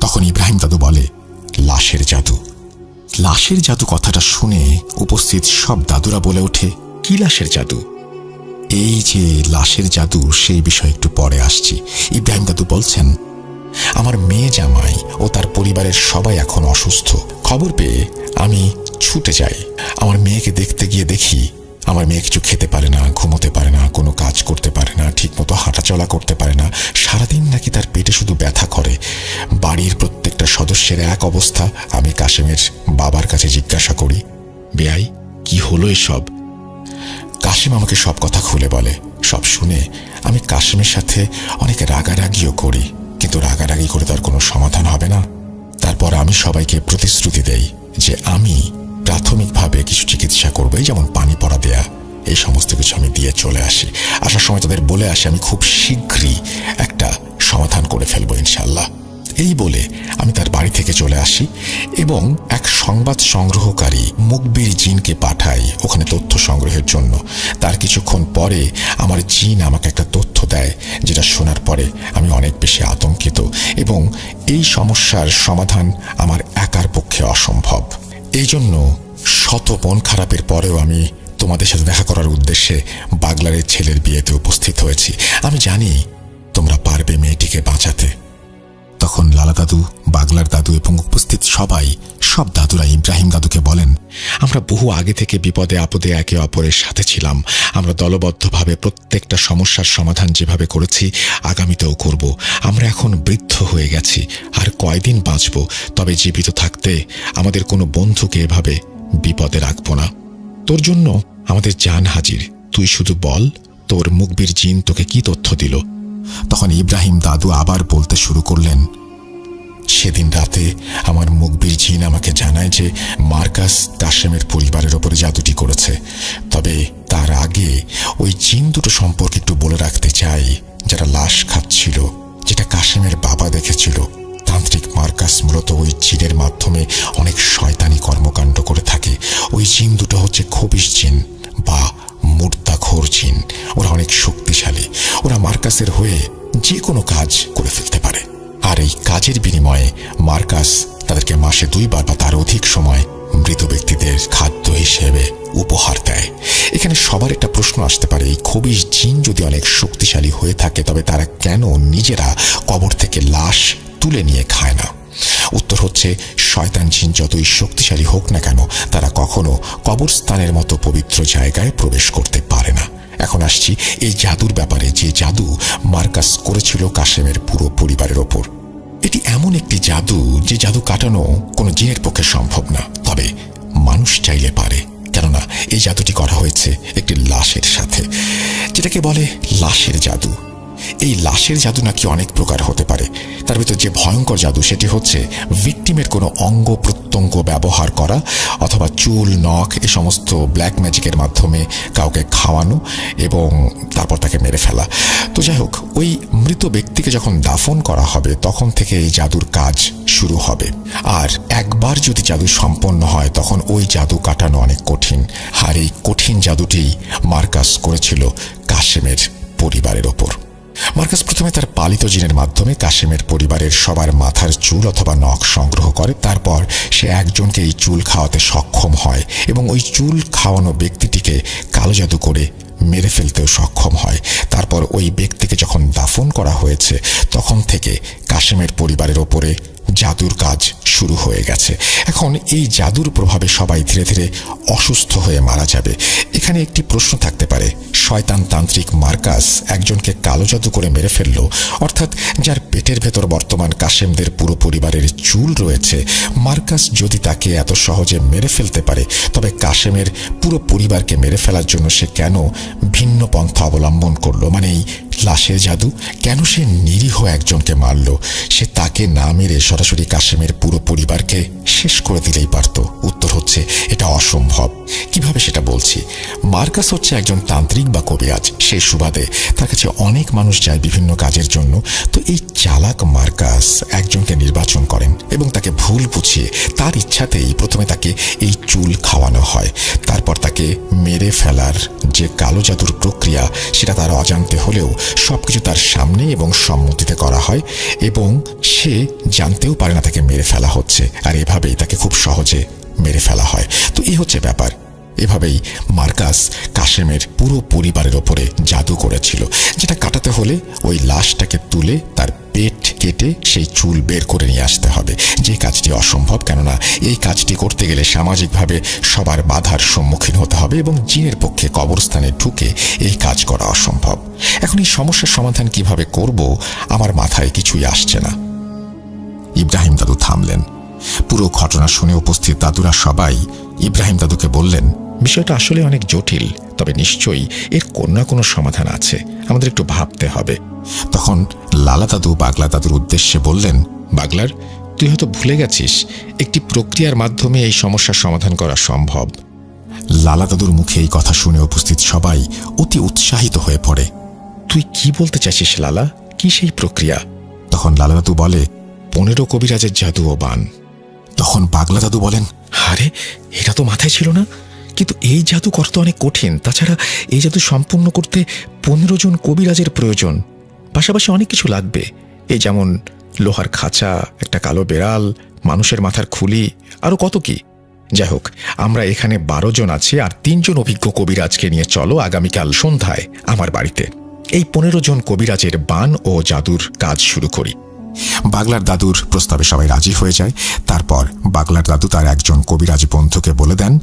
তখন ইব্রাহিম দাদু বলে, লাশের জাদু। লাশের জাদু কথাটা শুনে উপস্থিত সব দাদুরা বলে ওঠে, কি লাশের জাদু? এই যে লাশের জাদু, সেই বিষয়ে একটু পরে আসছি। ইব্রাহিম দাদু বলছেন, আমার মেয়ে জামাই ও তার পরিবারের সবাই এখন অসুস্থ। খবর পেয়ে আমি ছুটে যাই। আমার মেয়েকে দেখতে গিয়ে দেখি আমার মেয়ে কিছু খেতে পারে না, ঘুমোতে পারে না, কোনো কাজ করতে পারে না, ঠিকমতো হাঁটাচলা করতে পারে না। সারাদিন নাকি তার পেটে শুধু ব্যথা করে। বাড়ির প্রত্যেকটা সদস্যের এক অবস্থা। আমি কাশেমের বাবার কাছে জিজ্ঞাসা করি, বেয়াই কি হলো এসব? কাশেম আমাকে সব কথা খুলে বলে। সব শুনে আমি কাশেমের সাথে অনেক রাগারাগিও করি, কিন্তু রাগারাগি করে তার কোনো সমাধান হবে না। তারপর আমি সবাইকে প্রতিশ্রুতি দেই যে আমি প্রাথমিকভাবে কিছু চিকিৎসা করবো, যেমন পানি পড়া দেয়া, এই সমস্ত কিছু আমি দিয়ে চলে আসি। আসার সময় তাদের বলে আসি আমি খুব শীঘ্রই একটা সমাধান করে ফেলবো ইনশাল্লাহ। এই বলে আমি তার বাড়ি থেকে চলে আসি এবং এক সংবাদ সংগ্রহকারী মুকবির জিনকে পাঠাই ওখানে তথ্য সংগ্রহের জন্য। তার কিছুক্ষণ পরে আমার জিন আমাকে একটা তথ্য দেয়, যেটা শোনার পরে আমি অনেক বেশি আতঙ্কিত এবং এই সমস্যার সমাধান আমার একার পক্ষে অসম্ভব। এই জন্য শত মন খারাপের পরেও আমি তোমাদের সাথে দেখা করার উদ্দেশ্যে বাগলারের ছেলের বিয়েতে উপস্থিত হয়েছি। আমি জানি তোমরা পারবে মেয়েটিকে বাঁচাতে। তখন লালা দাদু, বাগলার দাদু এবং উপস্থিত সব দাদুরা ইব্রাহিম দাদুকে বলেন, আমরা বহু আগে থেকে বিপদে আপদে একে অপরের সাথে ছিলাম। আমরা দলবদ্ধভাবে প্রত্যেকটা সমস্যার সমাধান যেভাবে করেছি আগামীতেও করব। আমরা এখন বৃদ্ধ হয়ে গেছি, আর কয়দিন বাঁচব। তবে জীবিত থাকতে আমাদের কোনো বন্ধুকে এভাবে বিপদে রাখবো না। তোর জন্য আমাদের জান হাজির। তুই শুধু বল তোর মুকবির জিন তোকে কি তথ্য দিল। তখন ইব্রাহিম দাদু আবার বলতে শুরু করলেন, সেদিন রাতে আমার মুকবির জিন আমাকে জানায় যে মার্কাস কাশেমের পরিবারের ওপরে জাদুটি করেছে। তবে তার আগে ওই জিন দুটো সম্পর্কে একটু বলে রাখতে চাই, যারা লাশ খাচ্ছিল, যেটা কাশেমের বাবা দেখেছিল। তান্ত্রিক মার্কাস মূলত ওই জিনের মাধ্যমে অনেক শয়তানি কর্মকাণ্ড করে থাকে। ওই জিন দুটো হচ্ছে খবিশ জিন বা মুর্দাখোর জিন। ওরা অনেক শক্তিশালী। ওরা মার্কাসের হয়ে যে কোনো কাজ করে ফেলতে পারে। আর এই কাজের বিনিময়ে মার্কাস তাদেরকে মাসে 2 বার বা তার অধিক সময় মৃত ব্যক্তিদের খাদ্য হিসেবে উপহার দেয়। এখানে সবার একটা প্রশ্ন আসতে পারে, এই খবিশ জিন যদি অনেক শক্তিশালী হয়ে থাকে তবে তারা কেন নিজেরা কবর থেকে লাশ তুলে নিয়ে খায় না? উত্তর হচ্ছে, শয়তান জিন যতই শক্তিশালী হোক না কেন তারা কখনো কবরস্থানের মতো পবিত্র জায়গায় প্রবেশ করতে পারে না। এখন আসছি এই জাদুর ব্যাপারে, যে জাদু মার্কাস করেছিল কাশেমের পুরো পরিবারের ওপর। এটি এমন একটি জাদু যে জাদু কাটানো কোনো জিনের পক্ষে সম্ভব না, তবে মানুষ চাইলে পারে। কেননা এই জাদুটি করা হয়েছে একটি লাশের সাথে, যেটাকে বলে লাশের জাদু। এই লাশের জাদু নাকি অনেক প্রকার হতে পারে। তার ভিতর যে ভয়ঙ্কর জাদু সেটি হচ্ছে ভিকটিমের কোনো অঙ্গ প্রত্যঙ্গ ব্যবহার করা অথবা চুল, নখ এ সমস্ত ব্ল্যাক ম্যাজিকের মাধ্যমে কাউকে খাওয়ানো এবং তারপর তাকে মেরে ফেলা। তো যাই হোক, ওই মৃত ব্যক্তিকে যখন দাফন করা হবে তখন থেকে এই জাদুর কাজ শুরু হবে। আর একবার যদি জাদু সম্পন্ন হয় তখন ওই জাদু কাটানো অনেক কঠিন। আর এই কঠিন জাদুটি মার্কাস করেছিল কাশেমের পরিবারের ওপর। মার্কাস প্রথমে তার পালিত জিনের মাধ্যমে কাশেমের পরিবারের সবার মাথার চুল অথবা নখ সংগ্রহ করে। তারপর সে একজনকে এই চুল খাওয়াতে সক্ষম হয় এবং ওই চুল খাওয়ানো ব্যক্তিটিকে কালো জাদু করে মেরে ফেলতেও সক্ষম হয়। তারপর ওই ব্যক্তিকে যখন দাফন করা হয়েছে তখন থেকে কাশেমের পরিবারের ওপরে জাদুর কাজ শুরু হয়ে গেছে। এখন এই জাদুর প্রভাবে সবাই ধীরে ধীরে অসুস্থ হয়ে মারা যাবে। এখানে একটি প্রশ্ন থাকতে পারে, শয়তান তান্ত্রিক মার্কাস একজনকে কালো জাদু করে মেরে ফেলল, অর্থাৎ যার পেটের ভেতর বর্তমান কাশেমদের পুরো পরিবারের চুল রয়েছে, মার্কাস যদি তাকে এত সহজে মেরে ফেলতে পারে তবে কাশেমের পুরো পরিবারকে মেরে ফেলার জন্য সে কেন ভিন্ন পন্থা অবলম্বন করলো? মানে এই লাশের জাদু কেন সে নিরীহ একজনকে মারল? সে তাকে না মেরে সরাসরি কাশেমের পুরো পরিবারকে শেষ করে দিলেই পারত। উত্তর হচ্ছে এটা অসম্ভব। কিভাবে সেটা বলছি। মার্কাস হচ্ছে একজন তান্ত্রিক বা কবিরাজ, সেই সুবাদে তার কাছে অনেক মানুষ যায় বিভিন্ন কাজের জন্য। তো এই চালাক মার্কাস একজনকে নির্বাচন করেন এবং তাকে ভুল বুঝিয়ে তার ইচ্ছাতেই প্রথমে তাকে এই চুল খাওয়ানো হয়। তারপর তাকে মেরে ফেলার যে কালো জাদুর প্রক্রিয়া সেটা তার অজান্তে হলেও সবকিছু তার সামনে এবং সম্মতিতে করা হয় এবং সে জানতেও পারে না তাকে মেরে ফেলা হচ্ছে। আর এভাবেই তাকে খুব সহজে মেরে ফেলা হয়। তো এই হচ্ছে ব্যাপার। এভাবেই মার্কাস কাশেমের পুরো পরিবারের ওপরে জাদু করেছিল, যেটা কাটাতে হলে ওই লাশটাকে তুলে তার পেট কেটে সেই চুল বের করে নিয়ে আসতে হবে, যে কাজটি অসম্ভব। কেননা এই কাজটি করতে গেলে সামাজিকভাবে সবার বাধার সম্মুখীন হতে হবে এবং জিনের পক্ষে কবরস্থানে ঢুকে এই কাজ করা অসম্ভব। এখন এই সমস্যার সমাধান কিভাবে করব আমার মাথায় কিছুই আসছে না। ইব্রাহিম দাদু থামলেন। পুরো ঘটনা শুনে উপস্থিত দাদুরা সবাই ইব্রাহিম দাদুকে বললেন, বিষয়টা আসলে অনেক জটিল, তবে নিশ্চয়ই এর কোনো না কোনো সমাধান আছে, আমাদের একটু ভাবতে হবে। তখন লালা দাদু বাগলা দাদুর উদ্দেশ্যে বললেন, বাগলার, তুই হয়তো ভুলে গেছিস একটি প্রক্রিয়ার মাধ্যমে এই সমস্যার সমাধান করা সম্ভব। লালা দাদুর মুখে এই কথা শুনে উপস্থিত সবাই অতি উৎসাহিত হয়ে পড়ে। তুই কি বলতে চাইছিস লালা? কি সেই প্রক্রিয়া? তখন লালা দাদু বলে, 15 কবিরাজের জাদু ও বান। তখন পাগলা দাদু বলেন, আরে এটা তো মাথায় ছিল না, কিন্তু এই জাদু করা তো অনেক কঠিন। তাছাড়া এই জাদু সম্পূর্ণ করতে 15 জন কবিরাজের প্রয়োজন, পাশাপাশি অনেক কিছু লাগবে। এই যেমন লোহার খাঁচা, একটা কালো বেড়াল, মানুষের মাথার খুলি, আরো কত কি। যাই হোক, আমরা এখানে 12 জন আছি আর 3 জন অভিজ্ঞ কবিরাজকে নিয়ে চলো আগামীকাল সন্ধ্যায় আমার বাড়িতে। এই 15 জন কবিরাজের বান ও জাদুর কাজ শুরু করি। বাগলার দাদুর প্রস্তাবে সবাই রাজি হয়ে যায়। তারপর বাগলার দাদু তার একজন কবিরাজ বন্ধুকে বলে দেন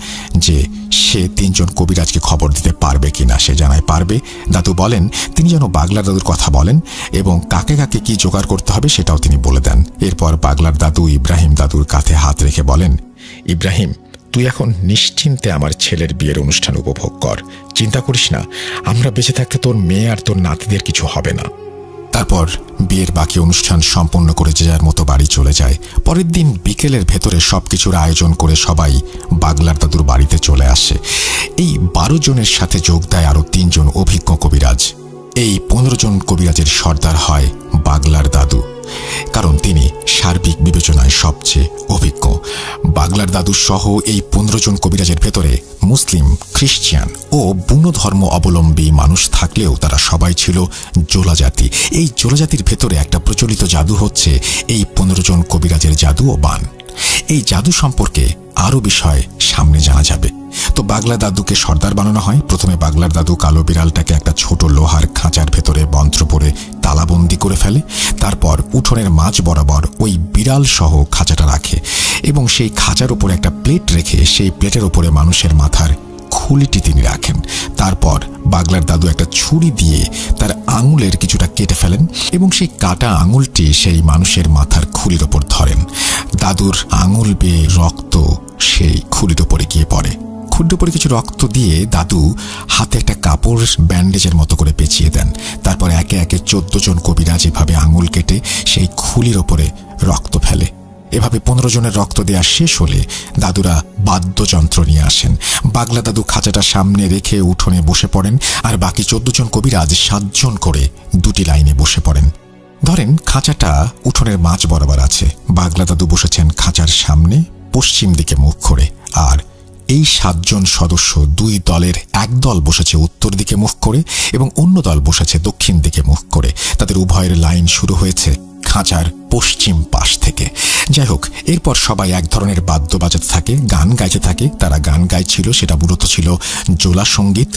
যে সে 3 জন কবিরাজকে খবর দিতে পারবে কিনা। সে জানায় পারবে। দাদু বলেন তিনি যেন বাগলার দাদুর কথা বলেন এবং কাকে কাকে কি জোগাড় করতে হবে সেটাও তিনি বলে দেন। এরপর বাগলার দাদু ইব্রাহিম দাদুর কাঁধে হাত রেখে বলেন, ইব্রাহিম, তুই এখন নিশ্চিন্তে আমার ছেলের বিয়ের অনুষ্ঠান উপভোগ কর। চিন্তা করিস না, আমরা বেঁচে থাকতে তোর মেয়ে আর তোর নাতিদের কিছু হবে না। তারপর বিয়ের বাকি অনুষ্ঠান সম্পন্ন করে যে যার মতো বাড়ি চলে যায়। পরের দিন বিকেলের ভেতরে সবকিছুর আয়োজন করে সবাই বাগলার দাদুর বাড়িতে চলে আসে। এই 12 জনের সাথে যোগ দেয় আরো 3 জন অভিজ্ঞ কবিরাজ। এই 15 জন কবিরাজের সর্দার হয় বাগলার দাদু, কারণ তিনি সার্বিক বিবেচনায় সবচেয়ে অভিজ্ঞ। বাগলার দাদু সহ এই 15 জন কবিরাজের ভেতরে মুসলিম, খ্রিস্টান ও বুনো ধর্ম অবলম্বী মানুষ থাকলেও তারা সবাই ছিল জোলা জাতি। এই জোলা জাতির ভেতরে একটা প্রচলিত জাদু হচ্ছে এই 15 জন কবিরাজের জাদু ও বান। এই জাদু সম্পর্কে আরো বিষয় সামনে জানা যাবে। তো বাগলা দাদুকে সর্দার বানানো হয়। প্রথমে বাগলার দাদু কালো বিড়ালটাকে একটা ছোট লোহার খাঁচার ভেতরে মন্ত্র পড়ে তালাবন্দি করে ফেলে। তারপর উঠোনের মাঝ বরাবর ওই বিড়াল সহ খাঁচাটা রাখে এবং সেই খাঁচার উপরে একটা প্লেট রেখে সেই প্লেটের উপরে মানুষের মাথার খুলিটি তিনি রাখেন। তারপর বাগলার দাদু একটা ছুরি দিয়ে তার আঙুলের কিছুটা কেটে ফেলেন এবং সেই কাটা আঙুলটি সেই মানুষের মাথার খুলির ওপর ধরেন। দাদুর আঙুল বেয়ে রক্ত সেই খুলির ওপরে গিয়ে পড়ে। খুড্ডে পরে কিছু রক্ত দিয়ে দাদু হাতে একটা কাপড় ব্যান্ডেজের মতো করে পেঁচিয়ে দেন। তারপর একে একে 14 জন কবিরাজ এভাবে আঙুল কেটে সেই খুলির ওপরে রক্ত ফেলে। এভাবে 15 জনের রক্ত দেয়া শেষ হলে দাদুরা বাদ্যযন্ত্র নিয়ে আসেন। পাগলা দাদু খাঁচাটা সামনে রেখে উঠোনে বসে পড়েন, আর বাকি 14 জন কবিরাজ 7 জন করে 2টি লাইনে বসে পড়েন। ধরেন খাঁচাটা উঠোনের মাঝ বরাবর আছে। পাগলা দাদু বসেছেন খাঁচার সামনে পশ্চিম দিকে মুখ করে, আর এই 7 জন সদস্য 2 দলের এক দল বসেছে উত্তর দিকে মুখ করে এবং অন্য দল বসেছে দক্ষিণ দিকে মুখ করে। তাদের উভয়ের লাইন শুরু হয়েছে খাঁচার পশ্চিম পাশ থেকে। যাই হোক, এরপর সবাই এক ধরনের বাদ্য বাজাতে থাকে, গান গাইতে থাকে। তারা গান গাইছিল, সেটা মূলত ছিল জোলা সঙ্গীত।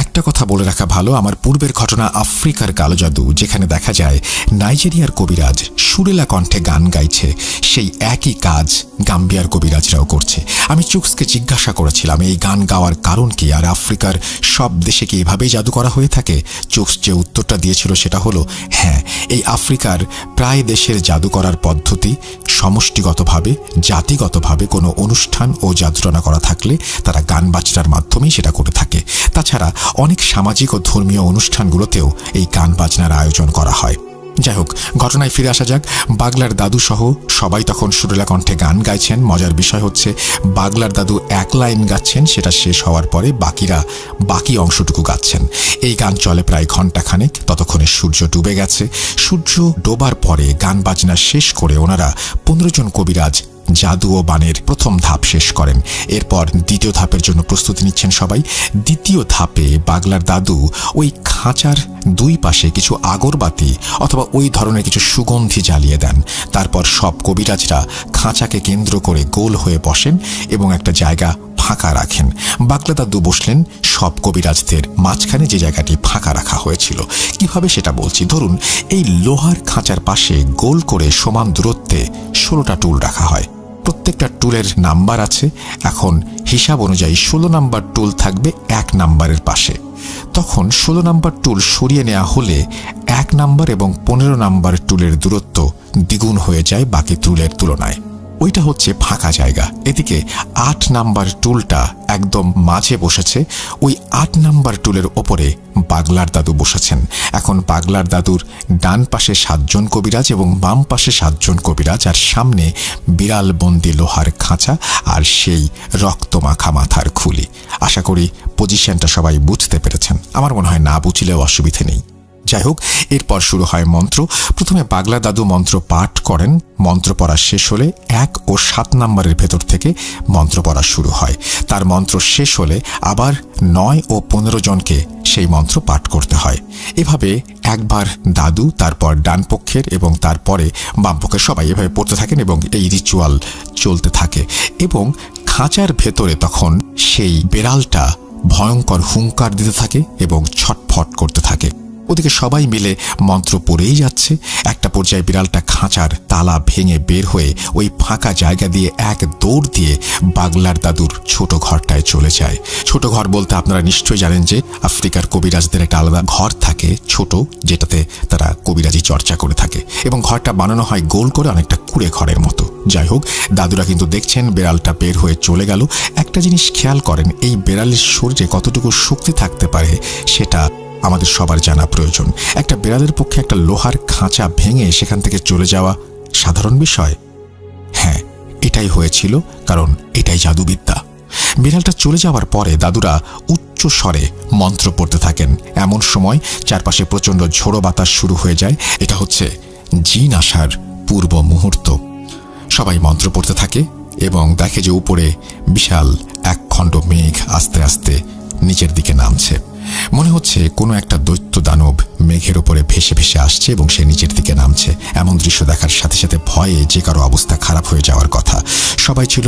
একটা কথা বলে রাখা ভালো, আমার পূর্বের ঘটনা আফ্রিকার কালো জাদু, যেখানে দেখা যায় নাইজেরিয়ার কবিরাজ সুরেলা কণ্ঠে গান গাইছে, সেই একই কাজ গাম্বিয়ার কবিরাজরাও করছে। আমি চুকসকে জিজ্ঞাসা করেছিলাম এই গান গাওয়ার কারণ কি, আর আফ্রিকার সব দেশে কি এভাবেই জাদু করা হয়ে থাকে? চুকস যে উত্তরটা দিয়েছিল সেটা হলো, হ্যাঁ, এই আফ্রিকার প্রায় দেশের জাদু করার পদ্ধতি সমষ্টিগতভাবে, জাতিগতভাবে কোনো অনুষ্ঠান ও জাদুটনা করা থাকলে তারা গান বাজনার মাধ্যমেই সেটা করে থাকে। তাছাড়া অনেক সামাজিক ও ধর্মীয় অনুষ্ঠানগুলোতেও এই গান বাজনার আয়োজন করা হয়। যাই হোক, ঘটনায় ফিরে আসা যাক। পাগলার দাদু সহ সবাই তখন সুরেলা কণ্ঠে গান গাইছেন। মজার বিষয় হচ্ছে, পাগলার দাদু এক লাইন গাচ্ছেন, সেটা শেষ হওয়ার পরে বাকিরা বাকি অংশটুকু গাচ্ছেন। এই গান চলে প্রায় ঘণ্টাখানেক। ততক্ষণে সূর্য ডুবে গেছে। সূর্য ডোবার পরে গান বাজনা শেষ করে ওনারা 15 জন কবিরাজ জাদু ও বানের প্রথম ধাপ শেষ করেন। এরপর দ্বিতীয় ধাপের জন্য প্রস্তুতি নিচ্ছেন সবাই। দ্বিতীয় ধাপে পাগলার দাদু ওই খাঁচার 2 পাশে কিছু আগরবাতি অথবা ওই ধরনের কিছু সুগন্ধি জ্বালিয়ে দেন। তারপর সব কবিরাজরা খাঁচাকে কেন্দ্র করে গোল হয়ে বসেন এবং একটা জায়গা ফাঁকা রাখেন। পাগলা দাদু বসলেন সব কবিরাজদের মাঝখানে, যে জায়গাটি ফাঁকা রাখা হয়েছিল। কিভাবে সেটা বলছি। ধরুন, এই লোহার খাঁচার পাশে গোল করে সমান দূরত্বে 16টা টুল রাখা হয়। প্রত্যেকটা টুলের নাম্বার আছে। এখন হিসাব অনুযায়ী 16 নাম্বার টুল থাকবে 1 নাম্বারের পাশে। তখন 16 নাম্বার টুল সরিয়ে নেওয়া হলে 1 নাম্বার এবং 15 নাম্বার টুলের দূরত্ব দ্বিগুণ হয়ে যায় বাকি টুলের তুলনায়। ওইটা হচ্ছে ফাঁকা জায়গা। এদিকে 8 নাম্বার টুলটা একদম মাঝে বসেছে। ওই 8 নাম্বার টুলের ওপরে পাগলার দাদু বসেছেন। এখন পাগলার দাদুর ডান পাশে 7 জন কবিরাজ এবং বাম পাশে 7 জন কবিরাজ, আর সামনে বিড়াল বন্দি লোহার খাঁচা আর সেই রক্তমাখা মাথার খুলি। আশা করি পজিশনটা সবাই বুঝতে পেরেছেন। আমার মনে হয় না বুঝলেও অসুবিধে নেই। যাই হোক, এরপর শুরু হয় মন্ত্র। প্রথমে পাগলা দাদু মন্ত্র পাঠ করেন। মন্ত্র পড়া শেষ হলে 1 ও 7 নাম্বারের ভেতর থেকে মন্ত্র পড়া শুরু হয়। তার মন্ত্র শেষ হলে আবার 9 ও 15 জনকে সেই মন্ত্র পাঠ করতে হয়। এভাবে একবার দাদু, তারপর ডান পক্ষের এবং তারপরে বাম পক্ষের সবাই এভাবে পড়তে থাকেন এবং এই রিচুয়াল চলতে থাকে। এবং খাঁচার ভেতরে তখন সেই বেড়ালটা ভয়ঙ্কর হুঙ্কার দিতে থাকে এবং ছটফট করতে থাকে। ওদিকে সবাই মিলে মন্ত্র পড়েই যাচ্ছে। একটা পর্যায়ে বিড়ালটা খাঁচার তালা ভেঙে বের হয়ে ওই ফাঁকা জায়গা দিয়ে এক দৌড় দিয়ে পাগলার দাদুর ছোট ঘরটায় চলে যায়। ছোট ঘর বলতে আপনারা নিশ্চয়ই জানেন যে আফ্রিকার কবিরাজদের একটা আলাদা ঘর থাকে ছোট, যেটাতে তারা কবিরাজি চর্চা করে থাকে এবং ঘরটা বানানো হয় গোল করে, অনেকটা কুড়ে ঘরের মতো। যাই হোক, দাদুরা কিন্তু দেখছেন বেড়ালটা বের হয়ে চলে গেল। একটা জিনিস খেয়াল করেন, এই বেড়ালের শরীরে কতটুকু শক্তি থাকতে পারে সেটা আমাদের সবার জানা প্রয়োজন। একটা বিড়ালের পক্ষে একটা লোহার খাঁচা ভেঙে সেখান থেকে চলে যাওয়া সাধারণ বিষয়? হ্যাঁ, এটাই হয়েছিল, কারণ এটাই জাদুবিদ্যা। বিড়ালটা চলে যাওয়ার পরে দাদুরা উচ্চ স্বরে মন্ত্র পড়তে থাকেন। এমন সময় চারপাশে প্রচণ্ড ঝোড়ো বাতাস শুরু হয়ে যায়। এটা হচ্ছে জিন আসার পূর্ব মুহূর্ত। সবাই মন্ত্র পড়তে থাকে এবং দেখে যে উপরে বিশাল একখণ্ড মেঘ আস্তে আস্তে নিচের দিকে নামছে। মনে হচ্ছে কোনো একটা দৈত্য দানব মেঘের উপরে ভেসে ভেসে আসছে এবং সে নিচের দিকে নামছে। এমন দৃশ্য দেখার সাথে সাথে ভয়ে যে কারো অবস্থা খারাপ হয়ে যাওয়ার কথা। সবাই ছিল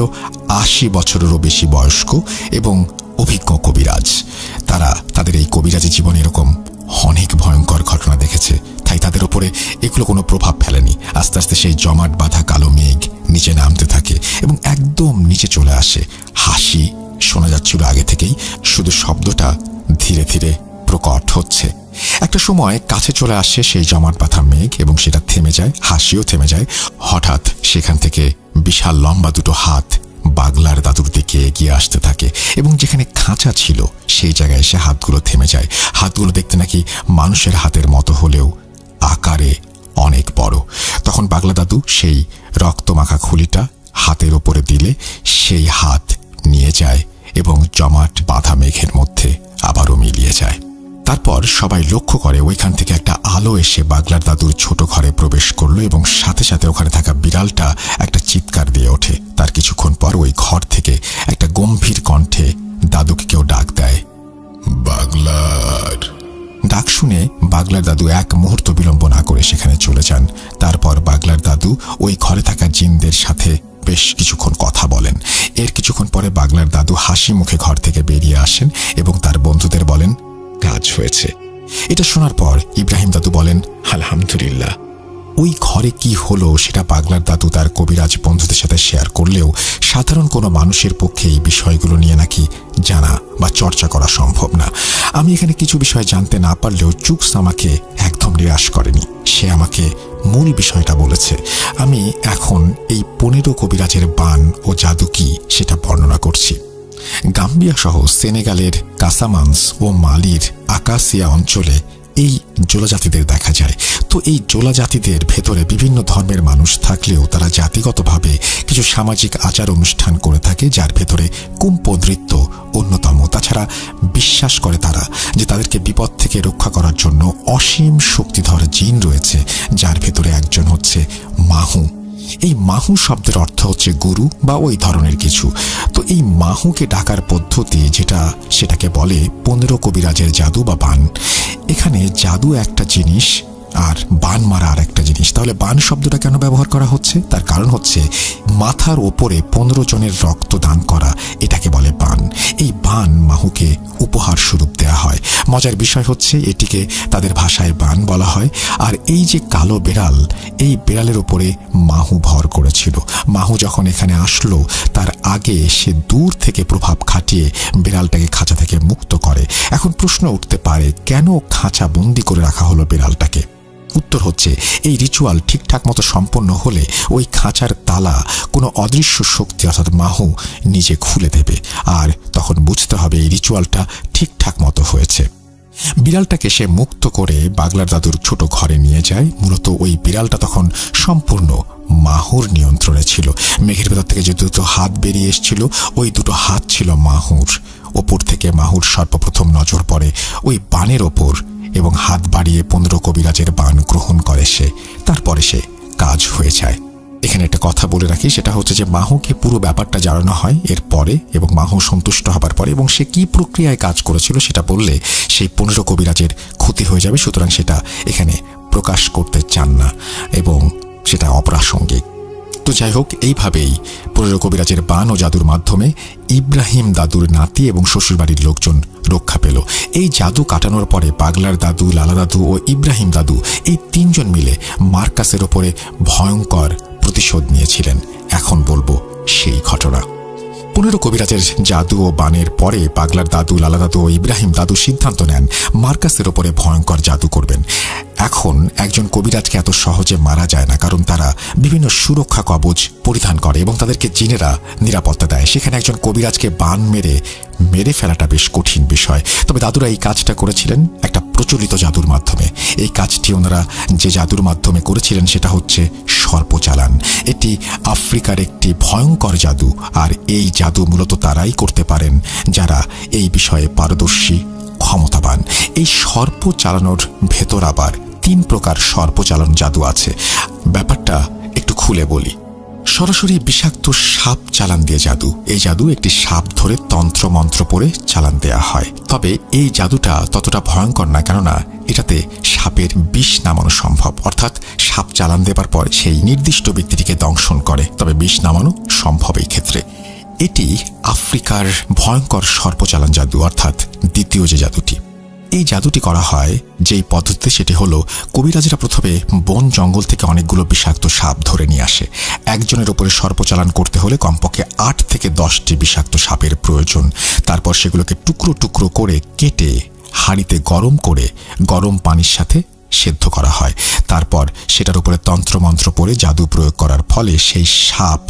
80 বছরেরও বেশি বয়স্ক এবং অভিজ্ঞ কবিরাজ। তারা তাদের এই কবিরাজি জীবনে এরকম অনেক ভয়ঙ্কর ঘটনা দেখেছে, তাই তাদের উপরে এগুলো কোনো প্রভাব ফেলেনি। আস্তে আস্তে সেই জমাট বাঁধা কালো মেঘ নিচে নামতে থাকে এবং একদম নিচে চলে আসে। হাসি শোনা যাচ্ছিল আগে থেকেই, শুধু শব্দটা ধীরে ধীরে প্রকট হচ্ছে। একটা সময় কাছে চলে আসে সেই জমাট বাঁধা মেঘ এবং সেটা থেমে যায়, হাসিও থেমে যায়। হঠাৎ সেখান থেকে বিশাল লম্বা দুটো হাত বাগলার দাদুর দিকে এগিয়ে আসতে থাকে এবং যেখানে খাঁচা ছিল সেই জায়গায় এসে হাতগুলো থেমে যায়। হাতগুলো দেখতে নাকি মানুষের হাতের মতো হলেও আকারে অনেক বড়। তখন বাগলা দাদু সেই রক্তমাখা খুলিটা হাতের ওপরে দিলে সেই হাত নিয়ে যায় এবং জমাট বাঁধা মেঘের মধ্যে আবারও মিলিয়ে যায়। তারপর সবাই লক্ষ্য করে ওইখান থেকে একটা আলো এসে বাগলার দাদুর ছোট ঘরে প্রবেশ করলো এবং সাথে সাথে ওখানে থাকা বিড়ালটা একটা চিৎকার দিয়ে ওঠে। তার কিছুক্ষণ পর ওই ঘর থেকে একটা গম্ভীর কণ্ঠে দাদুকে কেউ ডাক দেয়, বাগলার। ডাক শুনে বাগলার দাদু এক মুহূর্ত বিলম্ব না করে সেখানে চলে যান। তারপর বাগলার দাদু ওই ঘরে থাকা জিনদের সাথে বেশ কিছুক্ষণ কথা বলেন। এর কিছুক্ষণ পরে বাগলার দাদু হাসি মুখে ঘর থেকে বেরিয়ে আসেন এবং তার বন্ধুদের বলেন, কাজ হয়েছে। এটা শোনার পর ইব্রাহিম দাদু বলেন, আলহামদুলিল্লাহ। ওই ঘরে কি হলো সেটা বাগলার দাদু তার কবিরাজ বন্ধুদের সাথে শেয়ার করলেও সাধারণ কোনো মানুষের পক্ষে এই বিষয়গুলো নিয়ে নাকি জানা বা চর্চা করা সম্ভব না। আমি এখানে কিছু বিষয় জানতে না পারলেও চুকস আমাকে একদম নিরাশ করেনি। সে আমাকে মূল বিষয়টা বলেছে। আমি এখন এই 15 কবিরাজের বান ও জাদু কি সেটা বর্ণনা করছি। গাম্বিয়া সহ সেনেগালের কাসামান্স ও মালির আকাসিয়া অঞ্চলে এই জোলা জাতিদের দেখা যায়। তো এই জোলা জাতিদের ভেতরে বিভিন্ন ধর্মের মানুষ থাকলেও তারা জাতিগতভাবে কিছু সামাজিক আচার অনুষ্ঠান করে থাকে, যার ভেতরে কুম্প নৃত্য অন্যতম। তাছাড়া বিশ্বাস করে তারা যে তাদেরকে বিপদ থেকে রক্ষা করার জন্য অসীম শক্তিধর জিন রয়েছে, যার ভেতরে একজন হচ্ছে মাহু। এই মাহু শব্দের অর্থ হচ্ছে গুরু বা ওই ধরনের কিছু। তো এই মাহুকে ডাকার পদ্ধতি সেটাকে বলে 15 কবিরাজের জাদু বা বান। এখানে জাদু একটা জিনিস আর বান মারা আর একটা জিনিস। তাহলে বান শব্দটা কেন ব্যবহার করা হচ্ছে? তার কারণ হচ্ছে মাথার ওপরে 15 জনের রক্ত দান করা, এটাকে বলে বান। এই বান মাহুকে উপহার স্বরূপ দেয়া হয়। মজার বিষয় হচ্ছে এটিকে তাদের ভাষায় বান বলা হয়। আর এই যে কালো বেড়াল, এই বেড়ালের উপরে মাহু ভর করেছিল। মাহু যখন এখানে আসলো তার আগে সে দূর থেকে প্রভাব খাটিয়ে বেড়ালটাকে খাঁচা থেকে মুক্ত করে। এখন প্রশ্ন উঠতে পারে, কেন খাঁচা বন্দি করে রাখা হলো বেড়ালটাকে? উত্তর হচ্ছে, এই রিচুয়াল ঠিকঠাক মতো সম্পন্ন হলে ওই খাঁচার তালা কোনো অদৃশ্য শক্তি অর্থাৎ মাহু নিজে খুলে দেবে, আর তখন বুঝতে হবে এই রিচুয়ালটা ঠিকঠাক মতো হয়েছে। বিড়ালটাকে সে মুক্ত করে বাগলার দাদুর ছোট ঘরে নিয়ে যায়। মূলত ওই বিড়ালটা তখন সম্পূর্ণ মাহুর নিয়ন্ত্রণে ছিল। মেঘের ভেতর থেকে যে দুটো হাত বেরিয়ে এসেছিল, ওই দুটো হাত ছিল মাহুর। ওপর থেকে মাহুর সর্বপ্রথম নজর পড়ে ওই বানের ওপর এবং হাত বাড়িয়ে 15 কবিরাজের বান গ্রহণ করে সে। তারপরে সে কাজ হয়ে যায়। এখানে একটা কথা বলে রাখি, সেটা হচ্ছে যে মাহুকে পুরো ব্যাপারটা জানানো হয় এর পরে, এবং মাহু সন্তুষ্ট হবার পরে, এবং সে কি প্রক্রিয়ায় কাজ করেছিল সেটা বললে সেই 15 কবিরাজের ক্ষতি হয়ে যাবে। সুতরাং সেটা এখানে প্রকাশ করতে চান না এবং সেটা অপ্রাসঙ্গিক। তো যাই হোক, এইভাবেই 15 কবিরাজের বান ও জাদুর মাধ্যমে ইব্রাহিম দাদুর নাতি এবং শ্বশুরবাড়ির লোকজন রক্ষা পেল। এই জাদু কাটানোর পরে বাগলার দাদু, লালা দাদু ও ইব্রাহিম দাদু এই 3 জন মিলে মার্কাসের ওপরে ভয়ঙ্কর প্রতিশোধ নিয়েছিলেন। এখন বলবো সেই ঘটনা। 15 কবিরাজের জাদু ও বানের পরে বাগলার দাদু, লালা দাদু ও ইব্রাহিম দাদু সিদ্ধান্ত নেন মার্কাসের ওপরে ভয়ঙ্কর জাদু করবেন। এখন একজন কবিরাজকে এত সহজে মারা যায় না, কারণ তারা বিভিন্ন সুরক্ষা কবচ পরিধান করে এবং তাদেরকে জিনেরা নিরাপত্তা দেয়। সেখানে একজন কবিরাজকে বান মেরে ফেলাটা বেশ কঠিন বিষয়। তবে দাদুরা এই কাজটা করেছিলেন একটা প্রচলিত জাদুর মাধ্যমে। এই কাজটি ওনারা যে জাদুর মাধ্যমে করেছিলেন সেটা হচ্ছে সর্পচালান। এটি আফ্রিকার একটি ভয়ঙ্কর জাদু, আর এই জাদু মূলত তারাই করতে পারেন যারা এই বিষয়ে পারদর্শী, ক্ষমতাবান। এই সর্প চালানোর ভেতর আবার 3 প্রকার সর্পচালন জাদু আছে। ব্যাপারটা একটু খুলে বলি। সরাসরি বিষাক্ত সাপ চালান দিয়ে জাদু। এই জাদু একটি সাপ ধরে তন্ত্র মন্ত্র পড়ে চালান দেয়া হয়। তবে এই জাদুটা ততটা ভয়ঙ্কর না, কেননা এটাতে সাপের বিষ নামানো সম্ভব। অর্থাৎ সাপ চালান দেবার পর সেই নির্দিষ্ট ব্যক্তিটিকে দংশন করে, তবে বিষ নামানো সম্ভব এই ক্ষেত্রে। এটি আফ্রিকার ভয়ঙ্কর সর্পচালান জাদু, অর্থাৎ দ্বিতীয় যে জাদুটি। এই জাদুটি করা হয় যেই পদ্ধতিতে, সেটি হলো কবিরাজরা প্রথমে বন জঙ্গল থেকে অনেকগুলো বিষাক্ত সাপ ধরে নিয়ে আসে। একজনের উপরে সর্পচালান করতে হলে কমপক্ষে 8 থেকে 10টি বিষাক্ত সাপের প্রয়োজন। তারপর সেগুলোকে টুকরো টুকরো করে কেটে হাঁড়িতে গরম করে গরম পানির সাথে সেদ্ধ করা হয়। তারপর সেটার উপরে তন্ত্রমন্ত্র পড়ে জাদু প্রয়োগ করার ফলে সেই সাপ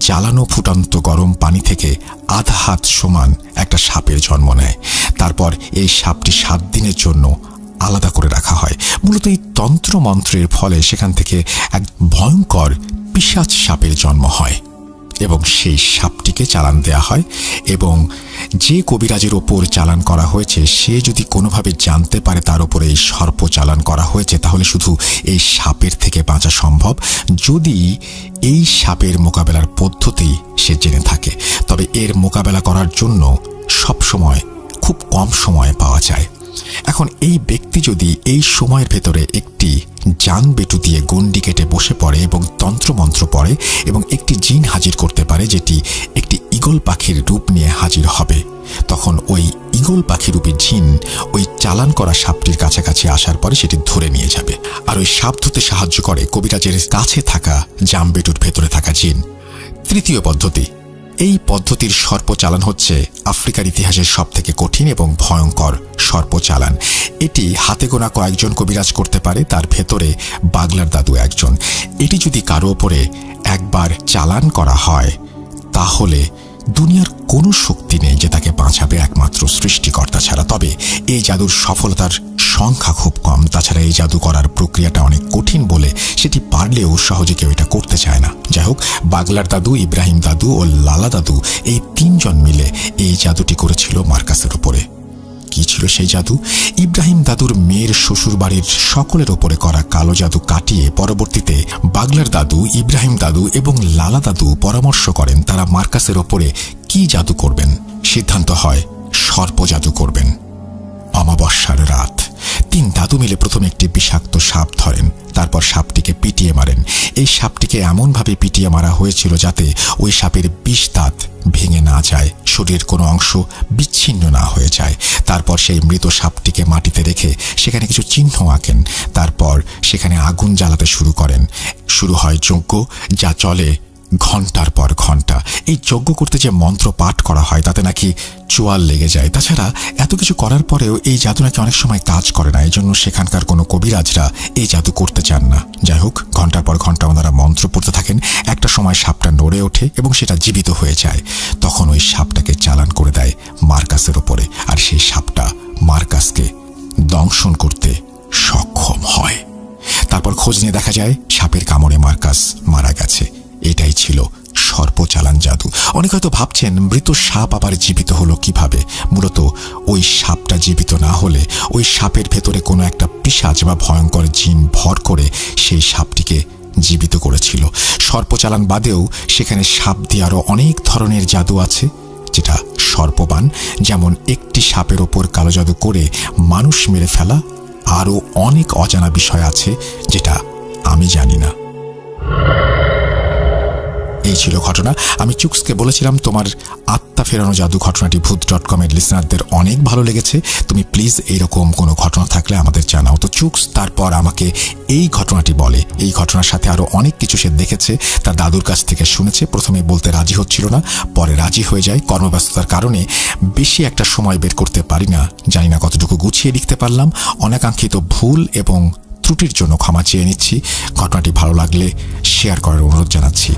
জ্বালানো ফুটন্ত গরম পানি থেকে আধা হাত সমান একটা সাপের জন্ম নেয়। তারপর এই সাপটি 7 দিনের জন্য আলাদা করে রাখা হয়। মূলত এই তন্ত্রমন্ত্রের ফলে সেখান থেকে এক ভয়ঙ্কর পিশাচ সাপের জন্ম হয় এবং সেই সাপটিকে চালান দেয়া হয়। এবং যে কবিরাজের ওপর চালান করা হয়েছে সে যদি কোনোভাবে জানতে পারে তার উপরে এই সর্প চালান করা হয়েছে, তাহলে শুধু এই সাপের থেকে বাঁচা সম্ভব যদি এই সাপের মোকাবেলার পদ্ধতি সে জেনে থাকে। তবে এর মোকাবেলা করার জন্য সবসময় খুব কম সময় পাওয়া যায়। এখন এই ব্যক্তি যদি এই সময়ের ভেতরে একটি জান বেটু দিয়ে গণ্ডি কেটে বসে পড়ে এবং তন্ত্রমন্ত্র পড়ে এবং একটি জিন হাজির করতে পারে যেটি একটি ঈগল পাখির রূপ নিয়ে হাজির হবে, তখন ওই ঈগল পাখিরূপী জিন ওই চালান করা সাপটির কাছাকাছি আসার পরে সেটি ধরে নিয়ে যাবে। আর ওই সাপ ধরতে সাহায্য করে কবিরাজের কাছে থাকা জামবেটুর ভেতরে থাকা জিন। তৃতীয় পদ্ধতি, এই পদ্ধতির সর্প চালান হচ্ছে আফ্রিকার ইতিহাসের সবথেকে কঠিন এবং ভয়ঙ্কর সর্প চালান। এটি হাতে গোনা কয়েকজন কবিরাজ করতে পারে, তার ভেতরে বাগলার দাদু একজন। এটি যদি কারো ওপরে একবার চালান করা হয় তাহলে দুনিয়ার কোনো শক্তি নেই যে তাকে বাঁচাবে একমাত্র সৃষ্টিকর্তা ছাড়া। তবে এই জাদুর সফলতার সংখ্যা খুব কম। তাছাড়া এই জাদু করার প্রক্রিয়াটা অনেক কঠিন বলে সেটি পারলেও সহজে কেউ এটা করতে চায় না। যাই হোক, বাগলার দাদু, ইব্রাহিম দাদু ও লালা দাদু এই 3 জন মিলে এই জাদুটি করেছিল মার্কাসের উপরে। কি ছিল সেই জাদু? ইব্রাহিম দাদুর মেয়ের শ্বশুর বাড়ির সকলের ওপরে করা কালো জাদু কাটিয়ে পরবর্তীতে বাগলার দাদু, ইব্রাহিম দাদু এবং লালা দাদু পরামর্শ করেন তারা মার্কাসের ওপরে কি জাদু করবেন। সিদ্ধান্ত হয় সর্প জাদু করবেন। অমাবস্যার রাত 3 দাদু মিলে প্রথমে একটি বিষাক্ত সাপ ধরেন, তারপর সাপটিকে পিটিয়ে মারেন। এই সাপটিকে এমনভাবে পিটিয়ে মারা হয়েছিল যাতে ওই সাপের 20 দাঁত ভেঙে না যায়, শরীরের কোনো অংশ বিচ্ছিন্ন না হয়ে যায়। তারপর সেই মৃত সাপটিকে মাটিতে রেখে সেখানে কিছু চিহ্ন আঁকেন। তারপর সেখানে আগুন জ্বালাতে শুরু করেন। শুরু হয় যজ্ঞ, যা চলে ঘন্টার পর ঘন্টা। এই যজ্ঞ করতে যে মন্ত্র পাঠ করা হয় তাতে নাকি চোয়াল লেগে যায়। তাছাড়া এত কিছু করার পরেও এই জাদু নাকি অনেক সময় কাজ করে না, এই জন্য সেখানকার কোনো কবিরাজরা এই জাদু করতে চান না। যাই হোক, ঘন্টার পর ঘন্টা ওনারা মন্ত্র পড়তে থাকেন। একটা সময় সাপটা নড়ে ওঠে এবং সেটা জীবিত হয়ে যায়। তখন ওই সাপটাকে চালান করে দেয় মার্কাসের ওপরে, আর সেই সাপটা মার্কাসকে দংশন করতে সক্ষম হয়। তারপর খোঁজ নিয়ে দেখা যায় সাপের কামড়ে মার্কাস মারা গেছে। এটাই ছিল সর্পচালান জাদু। অনেকে হয়তো ভাবছেন মৃত সাপ আবার জীবিত হলো কিভাবে। মূলত ওই সাপটা জীবিত না হলে ওই সাপের ভেতরে কোনো একটা পিশাচ বা ভয়ঙ্কর জিন ভর করে সেই সাপটিকে জীবিত করেছিল। সর্পচালান বাদেও সেখানে সাপ দিয়ে আরও অনেক ধরনের জাদু আছে যেটা সর্পবান, যেমন একটি সাপের ওপর কালো জাদু করে মানুষ মেরে ফেলা। আরও অনেক অজানা বিষয় আছে যেটা আমি জানি না। এই ছিল ঘটনা। আমি চুকসকে বলেছিলাম তোমার আত্মা ফেরানো জাদু ঘটনাটি ভূত.com-এর লিসনারদের অনেক ভালো লেগেছে, তুমি প্লিজ এইরকম কোনো ঘটনা থাকলে আমাদের জানাও। তো চুকস তারপর আমাকে এই ঘটনাটি বলে। এই ঘটনার সাথে আরও অনেক কিছু সে দেখেছে, তার দাদুর কাছ থেকে শুনেছে। প্রথমে বলতে রাজি হচ্ছিল না, পরে রাজি হয়ে যায়। কর্মব্যস্ততার কারণে বেশি একটা সময় বের করতে পারি না, জানি না কতটুকু গুছিয়ে লিখতে পারলাম। অনাকাঙ্ক্ষিত ভুল এবং ত্রুটির জন্য ক্ষমা চেয়ে নিচ্ছি। ঘটনাটি ভালো লাগলে শেয়ার করার অনুরোধ জানাচ্ছি।